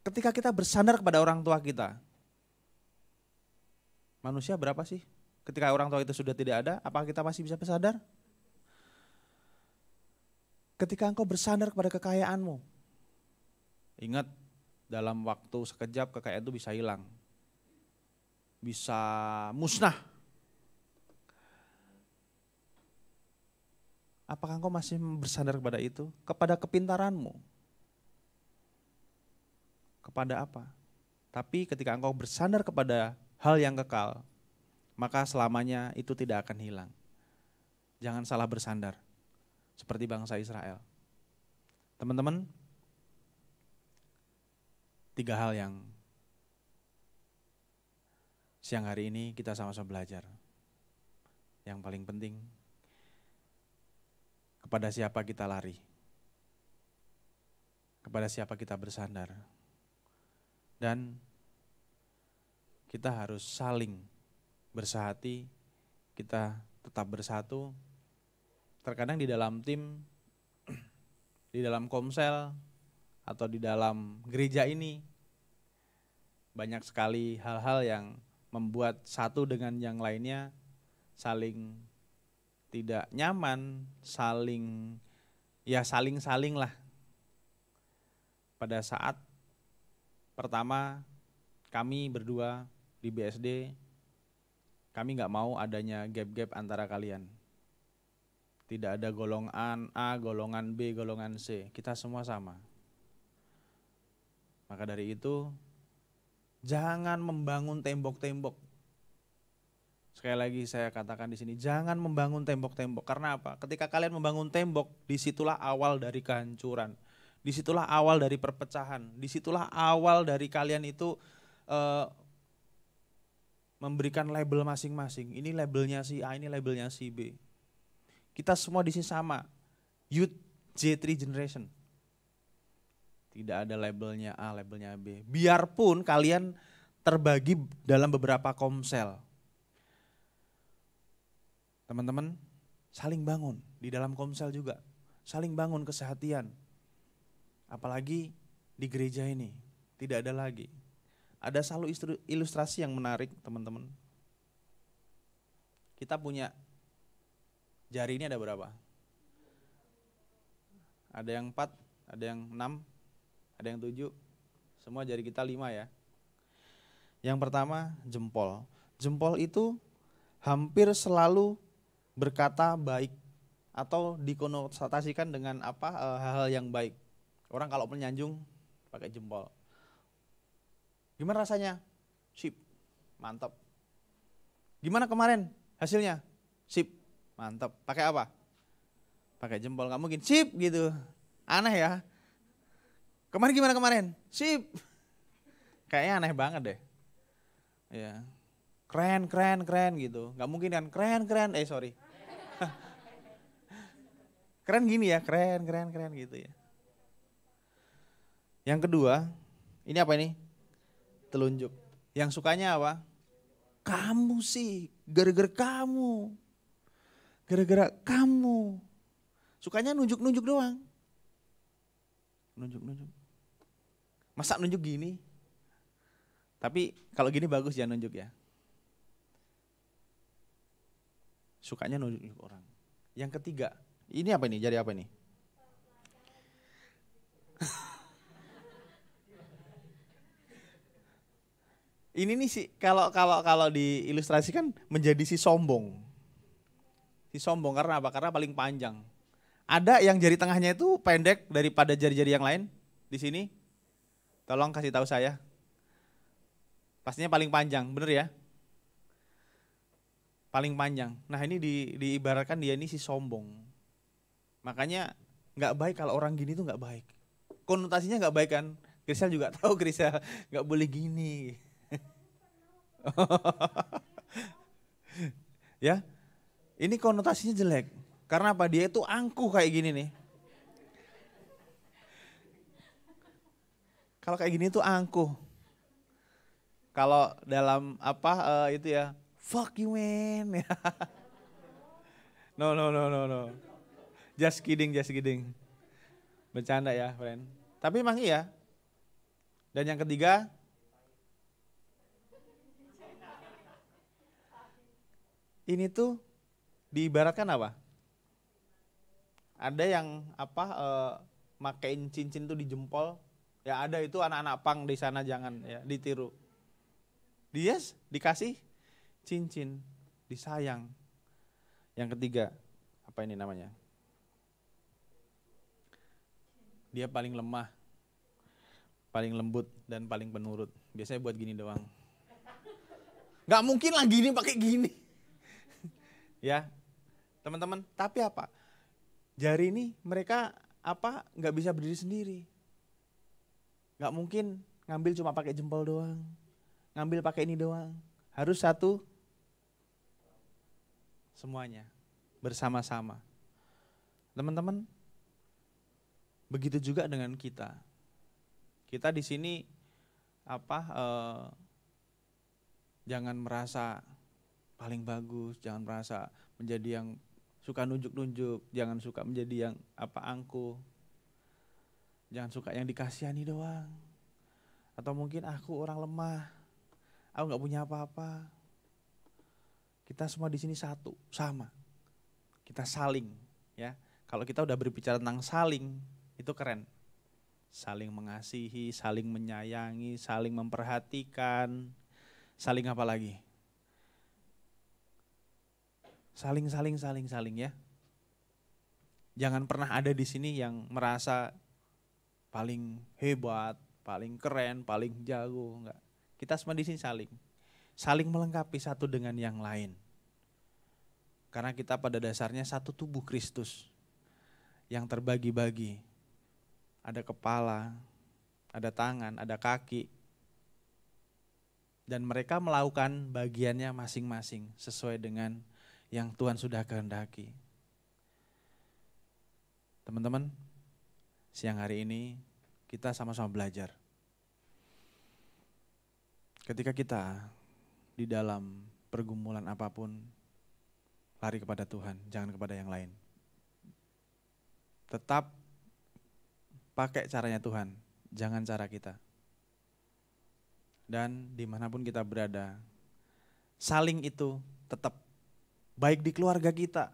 Ketika kita bersandar kepada orang tua kita, manusia berapa sih? Ketika orang tua itu sudah tidak ada, apakah kita masih bisa bersandar? Ketika engkau bersandar kepada kekayaanmu, ingat dalam waktu sekejap kekayaan itu bisa hilang, bisa musnah. Apakah engkau masih bersandar kepada itu? Kepada kepintaranmu? Kepada apa? Tapi ketika engkau bersandar kepada hal yang kekal, maka selamanya itu tidak akan hilang. Jangan salah bersandar, seperti bangsa Israel. Teman-teman, 3 hal yang siang hari ini kita sama-sama belajar. Yang paling penting, kepada siapa kita lari, kepada siapa kita bersandar, dan kita harus saling bersahati, kita tetap bersatu. Terkadang di dalam tim, di dalam komsel, atau di dalam gereja ini, banyak sekali hal-hal yang membuat satu dengan yang lainnya saling tidak nyaman, saling lah. Pada saat pertama kami berdua di BSD, kami nggak mau adanya gap-gap antara kalian. Tidak ada golongan A, golongan B, golongan C. Kita semua sama. Maka dari itu, jangan membangun tembok-tembok. Sekali lagi saya katakan di sini, jangan membangun tembok-tembok. Karena apa? Ketika kalian membangun tembok, disitulah awal dari kehancuran. Disitulah awal dari perpecahan. Disitulah awal dari kalian itu memberikan label masing-masing. Ini labelnya si A, ini labelnya si B. Kita semua di sini sama. Youth J3 Generation. Tidak ada labelnya A, labelnya B. Biarpun kalian terbagi dalam beberapa komsel. Teman-teman, saling bangun di dalam komsel juga. Saling bangun kesehatian. Apalagi di gereja ini, tidak ada lagi. Ada selalu ilustrasi yang menarik teman-teman. kita punya jari ini ada berapa? Ada yang 4, ada yang 6, ada yang 7. Semua jari kita 5 ya. Yang pertama jempol. Jempol itu hampir selalu berkata baik atau dikonotasikan dengan hal-hal yang baik. Orang kalau menyanjung pakai jempol. Gimana rasanya? Sip, mantap. Gimana kemarin hasilnya? Sip, mantap. Pakai apa? Pakai jempol, nggak mungkin sip gitu. Aneh ya. Kemarin gimana kemarin? Sip. Kayaknya aneh banget deh. Ya. Keren gitu. Nggak mungkin kan keren. Sorry. Keren gini ya, keren gitu ya. Yang kedua, ini apa ini? Telunjuk. Yang sukanya apa? Kamu sih, gara-gara kamu. Gara-gara kamu. Sukanya nunjuk-nunjuk doang. Nunjuk. Masa nunjuk gini? Tapi kalau gini bagus jangan nunjuk ya. Sukanya nunjuk orang. Yang ketiga, ini apa ini? Jari apa ini? Ini nih sih kalau diilustrasikan menjadi si sombong. Si sombong karena apa? Karena paling panjang. Ada yang jari tengahnya itu pendek daripada jari-jari yang lain di sini. Tolong kasih tahu saya. Pastinya paling panjang, bener ya? Paling panjang. Nah ini diibaratkan dia ini si sombong. Makanya nggak baik kalau orang gini tuh nggak baik. Konotasinya nggak baik kan? Krisel juga tahu Krisel nggak boleh gini. Ya, ini konotasinya jelek. Karena apa? Dia itu angkuh kayak gini nih. Kalau kayak gini tuh angkuh. Kalau dalam itu ya, fuck you man. No. Just kidding. Bercanda ya, friend. Tapi emang iya. Dan yang ketiga, ini tuh diibaratkan apa? Ada yang makein cincin tuh di jempol. Ya ada itu anak-anak pang di sana, jangan ya ditiru. Dia dikasih cincin, disayang. Yang ketiga, apa ini namanya? Dia paling lemah, paling lembut dan paling penurut. Biasanya buat gini doang. Gak mungkin lah gini pakai gini. Ya, teman-teman. Tapi apa? Jari ini mereka nggak bisa berdiri sendiri. Nggak mungkin ngambil cuma pakai jempol doang. Ngambil pakai ini doang. Harus satu semuanya bersama-sama. Teman-teman, begitu juga dengan kita. Kita di sini jangan merasa paling bagus, jangan merasa menjadi yang suka nunjuk-nunjuk, jangan suka menjadi yang angkuh. Jangan suka yang dikasihani doang. Atau mungkin aku orang lemah, aku nggak punya apa-apa. Kita semua di sini satu, sama. Kita saling, ya. Kalau kita udah berbicara tentang saling, itu keren. Saling mengasihi, saling menyayangi, saling memperhatikan, saling apa lagi? Saling ya. Jangan pernah ada di sini yang merasa paling hebat, paling keren, paling jago, enggak. Kita semua di sini saling melengkapi satu dengan yang lain. Karena kita pada dasarnya satu tubuh Kristus yang terbagi-bagi. Ada kepala, ada tangan, ada kaki. Dan mereka melakukan bagiannya masing-masing sesuai dengan yang Tuhan sudah kehendaki. Teman-teman, siang hari ini kita sama-sama belajar. Ketika kita di dalam pergumulan apapun, lari kepada Tuhan, jangan kepada yang lain. Tetap pakai caranya Tuhan, jangan cara kita. Dan dimanapun kita berada, saling itu tetap Baik di keluarga kita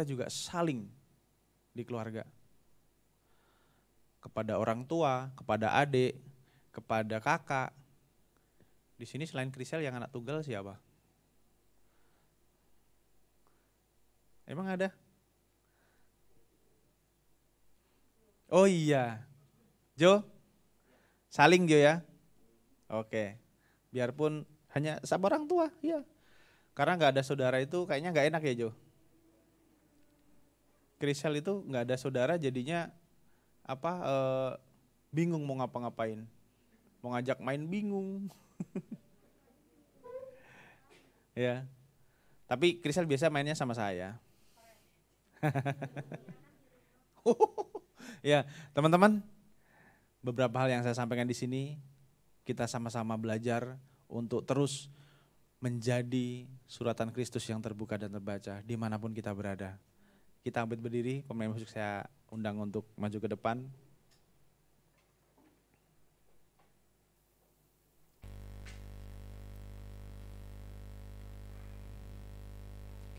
juga saling di keluarga. Kepada orang tua, kepada adik, kepada kakak. Di sini selain Krisel yang anak tunggal siapa? Emang ada? Oh iya, Jo, saling Jo ya. Oke, biarpun hanya sama orang tua, ya. Karena nggak ada saudara itu kayaknya nggak enak ya Jo. Krisel itu nggak ada saudara jadinya bingung mau ngapa-ngapain, mau ngajak main bingung. Ya, tapi Krisel biasa mainnya sama saya. Ya, teman-teman, beberapa hal yang saya sampaikan di sini kita sama-sama belajar untuk terus menjadi suratan Kristus yang terbuka dan terbaca dimanapun kita berada. Kita ambil berdiri, pemain musik saya undang untuk maju ke depan.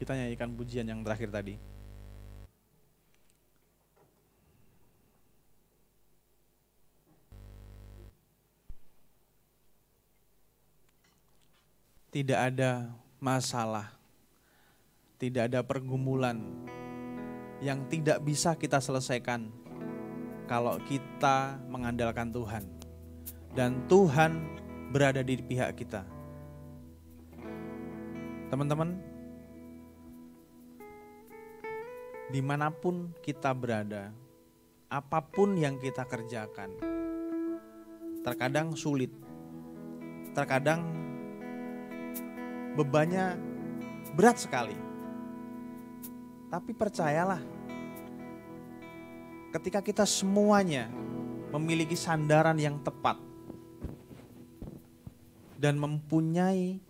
Kita nyanyikan pujian yang terakhir tadi. Tidak ada masalah, tidak ada pergumulan yang tidak bisa kita selesaikan kalau kita mengandalkan Tuhan. Dan Tuhan berada di pihak kita. Teman-teman, dimanapun kita berada, apapun yang kita kerjakan, terkadang sulit, terkadang bebannya berat sekali. Tapi percayalah, ketika kita semuanya memiliki sandaran yang tepat dan mempunyai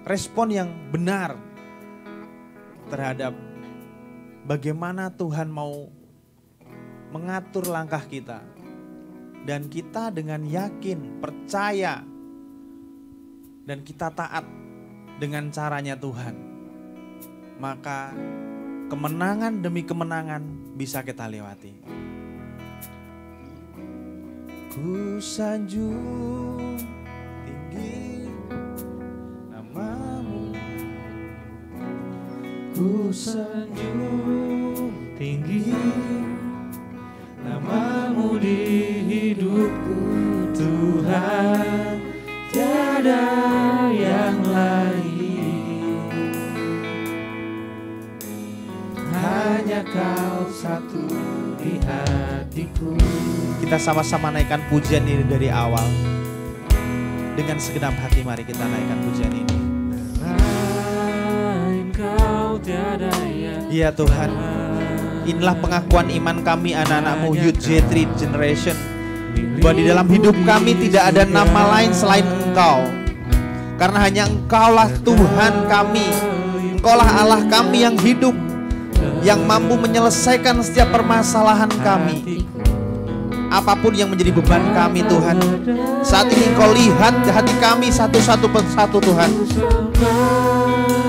respon yang benar terhadap bagaimana Tuhan mau mengatur langkah kita, dan kita dengan yakin, percaya, dan kita taat dengan caranya Tuhan, maka kemenangan demi kemenangan bisa kita lewati. Ku sanjung tinggi namamu, ku sanjung tinggi namamu di hidupku Tuhan, tiada yang lain, hanya Kau satu di hatiku. Kita sama-sama naikkan pujian ini dari awal. Dengan segenap hati mari kita naikkan pujian ini. Ya Tuhan, inilah pengakuan iman kami anak-anak-Mu Youth J3 Generation, bahwa di dalam hidup kami tidak ada nama lain selain Engkau. Karena hanya Engkaulah Tuhan kami, Engkaulah Allah kami yang hidup, yang mampu menyelesaikan setiap permasalahan kami. Apapun yang menjadi beban kami Tuhan, saat ini Engkau lihat hati kami satu-satu persatu Tuhan.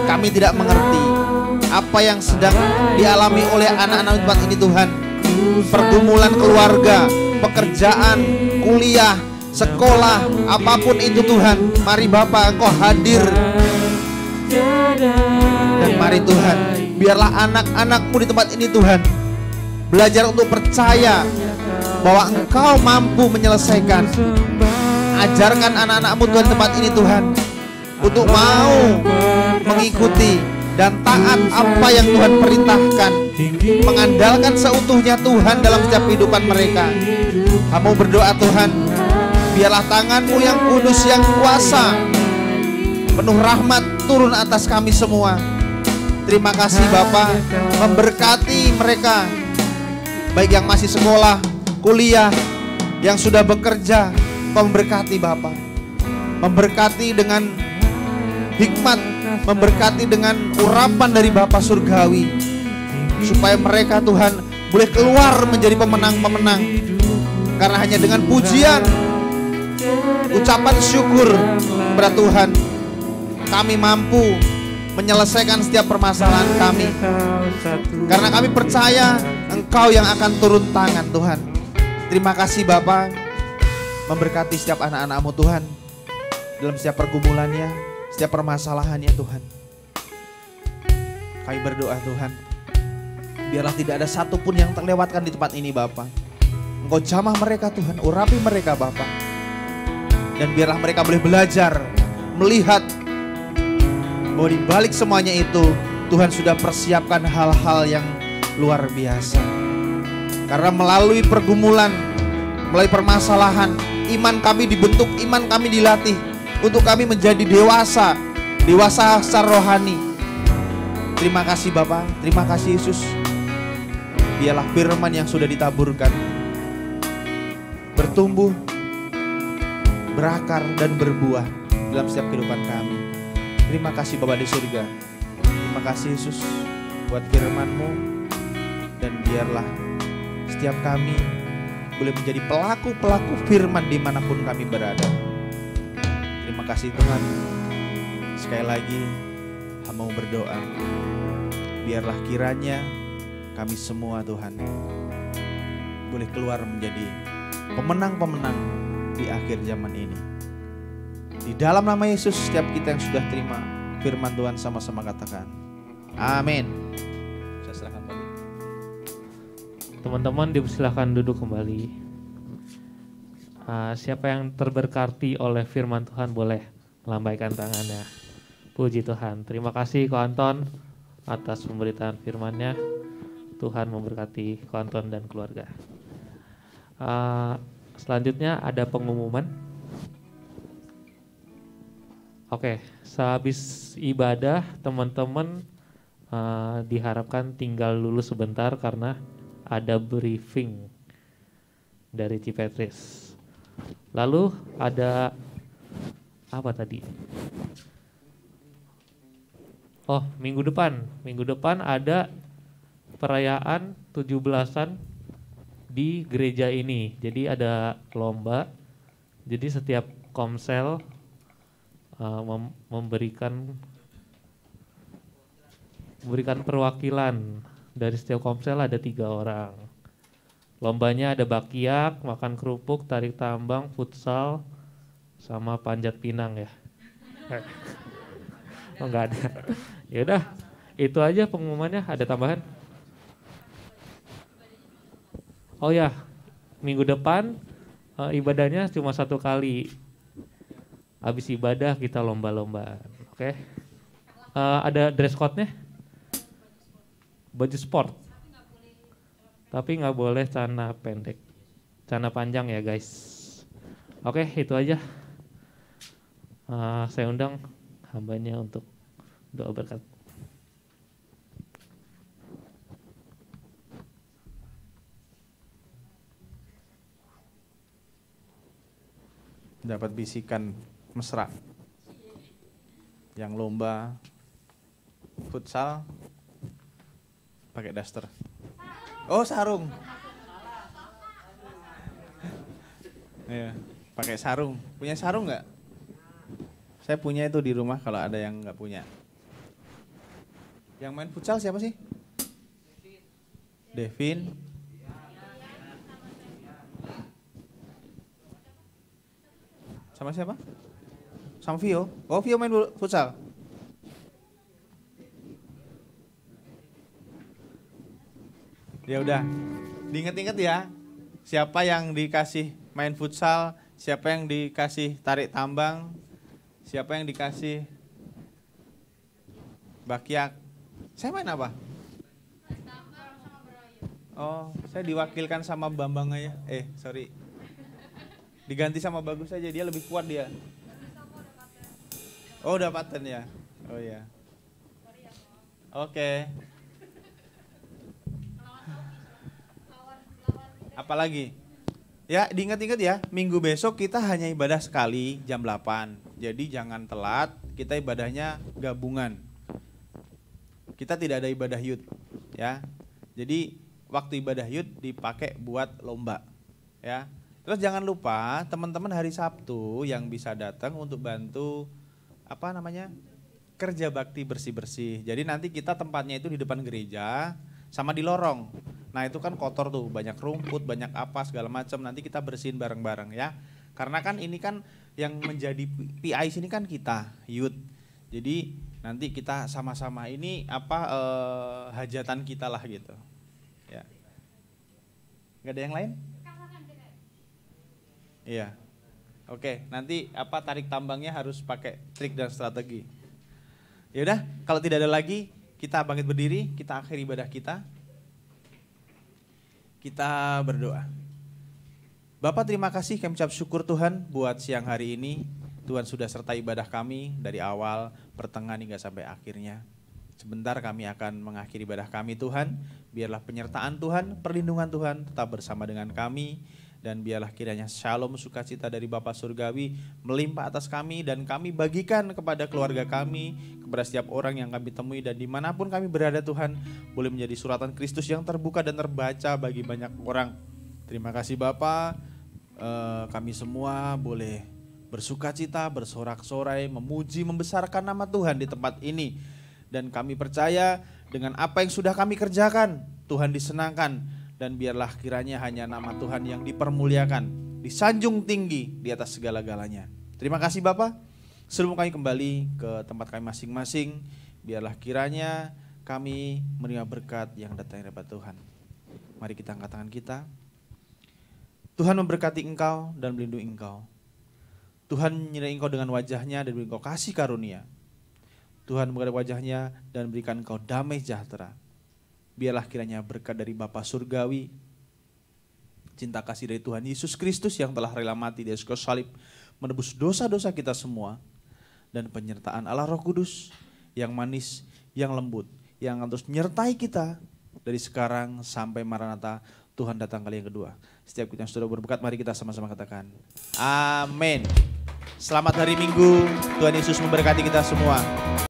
Kami tidak mengerti apa yang sedang dialami oleh anak-anak tempat ini Tuhan. Pergumulan keluarga, pekerjaan, kuliah, sekolah, apapun itu Tuhan. Mari Bapa Engkau hadir. Dan mari Tuhan, biarlah anak-anak-Mu di tempat ini Tuhan belajar untuk percaya bahwa Engkau mampu menyelesaikan. Ajarkan anak-anak-Mu Tuhan di tempat ini Tuhan untuk mau mengikuti dan taat apa yang Tuhan perintahkan, mengandalkan seutuhnya Tuhan dalam setiap kehidupan mereka. Kamu berdoa Tuhan, biarlah tangan-Mu yang kudus, yang kuasa, penuh rahmat turun atas kami semua. Terima kasih Bapa, memberkati mereka, baik yang masih sekolah, kuliah, yang sudah bekerja. Kau memberkati Bapa, memberkati dengan hikmat, memberkati dengan urapan dari Bapa Surgawi, supaya mereka Tuhan boleh keluar menjadi pemenang-pemenang. Karena hanya dengan pujian, ucapan syukur kepada Tuhan, kami mampu menyelesaikan setiap permasalahan kami. Karena kami percaya Engkau yang akan turun tangan Tuhan. Terima kasih Bapa, memberkati setiap anak-anak-Mu Tuhan, dalam setiap pergumulannya, setiap permasalahannya Tuhan. Kami berdoa Tuhan, biarlah tidak ada satupun yang terlewatkan di tempat ini Bapa. Engkau jamah mereka Tuhan, urapi mereka Bapa. Dan biarlah mereka boleh belajar, melihat bahwa di balik semuanya itu Tuhan sudah persiapkan hal-hal yang luar biasa. Karena melalui pergumulan, melalui permasalahan, iman kami dibentuk, iman kami dilatih untuk kami menjadi dewasa secara rohani. Terima kasih Bapa, terima kasih Yesus. Biarlah firman yang sudah ditaburkan bertumbuh, berakar dan berbuah dalam setiap kehidupan kami. Terima kasih Bapa di surga. Terima kasih Yesus buat firman-Mu, dan biarlah setiap kami boleh menjadi pelaku-pelaku firman dimanapun kami berada. Terima kasih Tuhan. Sekali lagi hamba mau berdoa, biarlah kiranya kami semua Tuhan boleh keluar menjadi pemenang-pemenang di akhir zaman ini. Di dalam nama Yesus, setiap kita yang sudah terima firman Tuhan sama-sama katakan amin. Saya serahkan balik. Teman-teman dipersilakan duduk kembali. Siapa yang terberkati oleh firman Tuhan boleh melambaikan tangannya. Puji Tuhan. Terima kasih Ko Anton atas pemberitaan firman-Nya. Tuhan memberkati Ko Anton dan keluarga. Selanjutnya ada pengumuman. Oke, sehabis ibadah teman-teman diharapkan tinggal dulu sebentar karena ada briefing dari Cipetris. Lalu ada apa tadi? Oh, minggu depan ada perayaan 17-an di gereja ini. Jadi ada lomba. Jadi setiap komsel memberikan perwakilan. Dari setiap komsel ada 3 orang. Lombanya ada bakyak, makan kerupuk, tarik tambang, futsal, sama panjat pinang ya. Oh enggak ada. Ya udah, itu aja pengumumannya. Ada tambahan? Oh ya, minggu depan ibadahnya cuma 1 kali. Habis ibadah kita lomba-lombaan. Oke. Ada dress code-nya? Baju sport. Tapi nggak boleh celana pendek. Celana panjang ya guys. Oke, itu aja. Saya undang hambanya untuk doa berkat. Dapat bisikan mesra. Yang lomba futsal pakai daster. Oh, sarung. Iya, pakai sarung. Punya sarung nggak? Saya punya itu di rumah kalau ada yang nggak punya. Yang main futsal siapa sih? Devin. Sama siapa? Sama Vio. Oh, Vio main futsal. Ya udah, diinget-inget ya. Siapa yang dikasih main futsal, siapa yang dikasih tarik tambang, siapa yang dikasih bakyak. Saya main apa? Oh, saya diwakilkan sama Bambang aja. Sorry. Diganti sama Bagus aja, dia lebih kuat dia. Oh, udah paten ya. Oh ya. Oke. Apalagi? Ya, diingat-ingat ya, minggu besok kita hanya ibadah sekali jam 8. Jadi jangan telat, kita ibadahnya gabungan. Kita tidak ada ibadah youth, ya. Jadi waktu ibadah youth dipakai buat lomba, ya. Terus jangan lupa teman-teman hari Sabtu yang bisa datang untuk bantu kerja bakti bersih-bersih. Jadi nanti kita tempatnya itu di depan gereja sama di lorong. Nah itu kan kotor tuh, banyak rumput, banyak apa segala macam. Nanti kita bersihin bareng-bareng ya. Karena kan ini kan yang menjadi PI sini kan kita, youth. Jadi nanti kita sama-sama ini hajatan kita lah gitu. Ya. Gak ada yang lain? Iya. Oke, nanti tarik tambangnya harus pakai trik dan strategi. Ya udah, kalau tidak ada lagi, kita bangkit berdiri, kita akhiri ibadah kita. Kita berdoa. Bapak terima kasih, kami ucap syukur Tuhan buat siang hari ini. Tuhan sudah sertai ibadah kami dari awal, pertengahan hingga sampai akhirnya. Sebentar kami akan mengakhiri ibadah kami Tuhan. Biarlah penyertaan Tuhan, perlindungan Tuhan tetap bersama dengan kami. Dan biarlah kiranya shalom sukacita dari Bapa Surgawi melimpah atas kami. Dan kami bagikan kepada keluarga kami, kepada setiap orang yang kami temui. Dan dimanapun kami berada Tuhan, boleh menjadi suratan Kristus yang terbuka dan terbaca bagi banyak orang. Terima kasih Bapa, kami semua boleh bersukacita, bersorak-sorai, memuji, membesarkan nama Tuhan di tempat ini. Dan kami percaya dengan apa yang sudah kami kerjakan, Tuhan disenangkan. Dan biarlah kiranya hanya nama Tuhan yang dipermuliakan, disanjung tinggi di atas segala-galanya. Terima kasih Bapak. Sebelum kami kembali ke tempat kami masing-masing, biarlah kiranya kami menerima berkat yang datang dari Tuhan. Mari kita angkat tangan kita. Tuhan memberkati engkau dan melindungi engkau. Tuhan menyertai engkau dengan wajahnya dan beri engkau kasih karunia. Tuhan membuka wajahnya dan berikan engkau damai sejahtera. Biarlah kiranya berkat dari Bapa Surgawi, cinta kasih dari Tuhan Yesus Kristus yang telah rela mati di atas kayu salib, menebus dosa-dosa kita semua, dan penyertaan Allah Roh Kudus yang manis, yang lembut, yang akan terus menyertai kita dari sekarang sampai Maranatha, Tuhan datang kali yang kedua. Setiap kita yang sudah berberkat, mari kita sama-sama katakan amin. Selamat hari Minggu, Tuhan Yesus memberkati kita semua.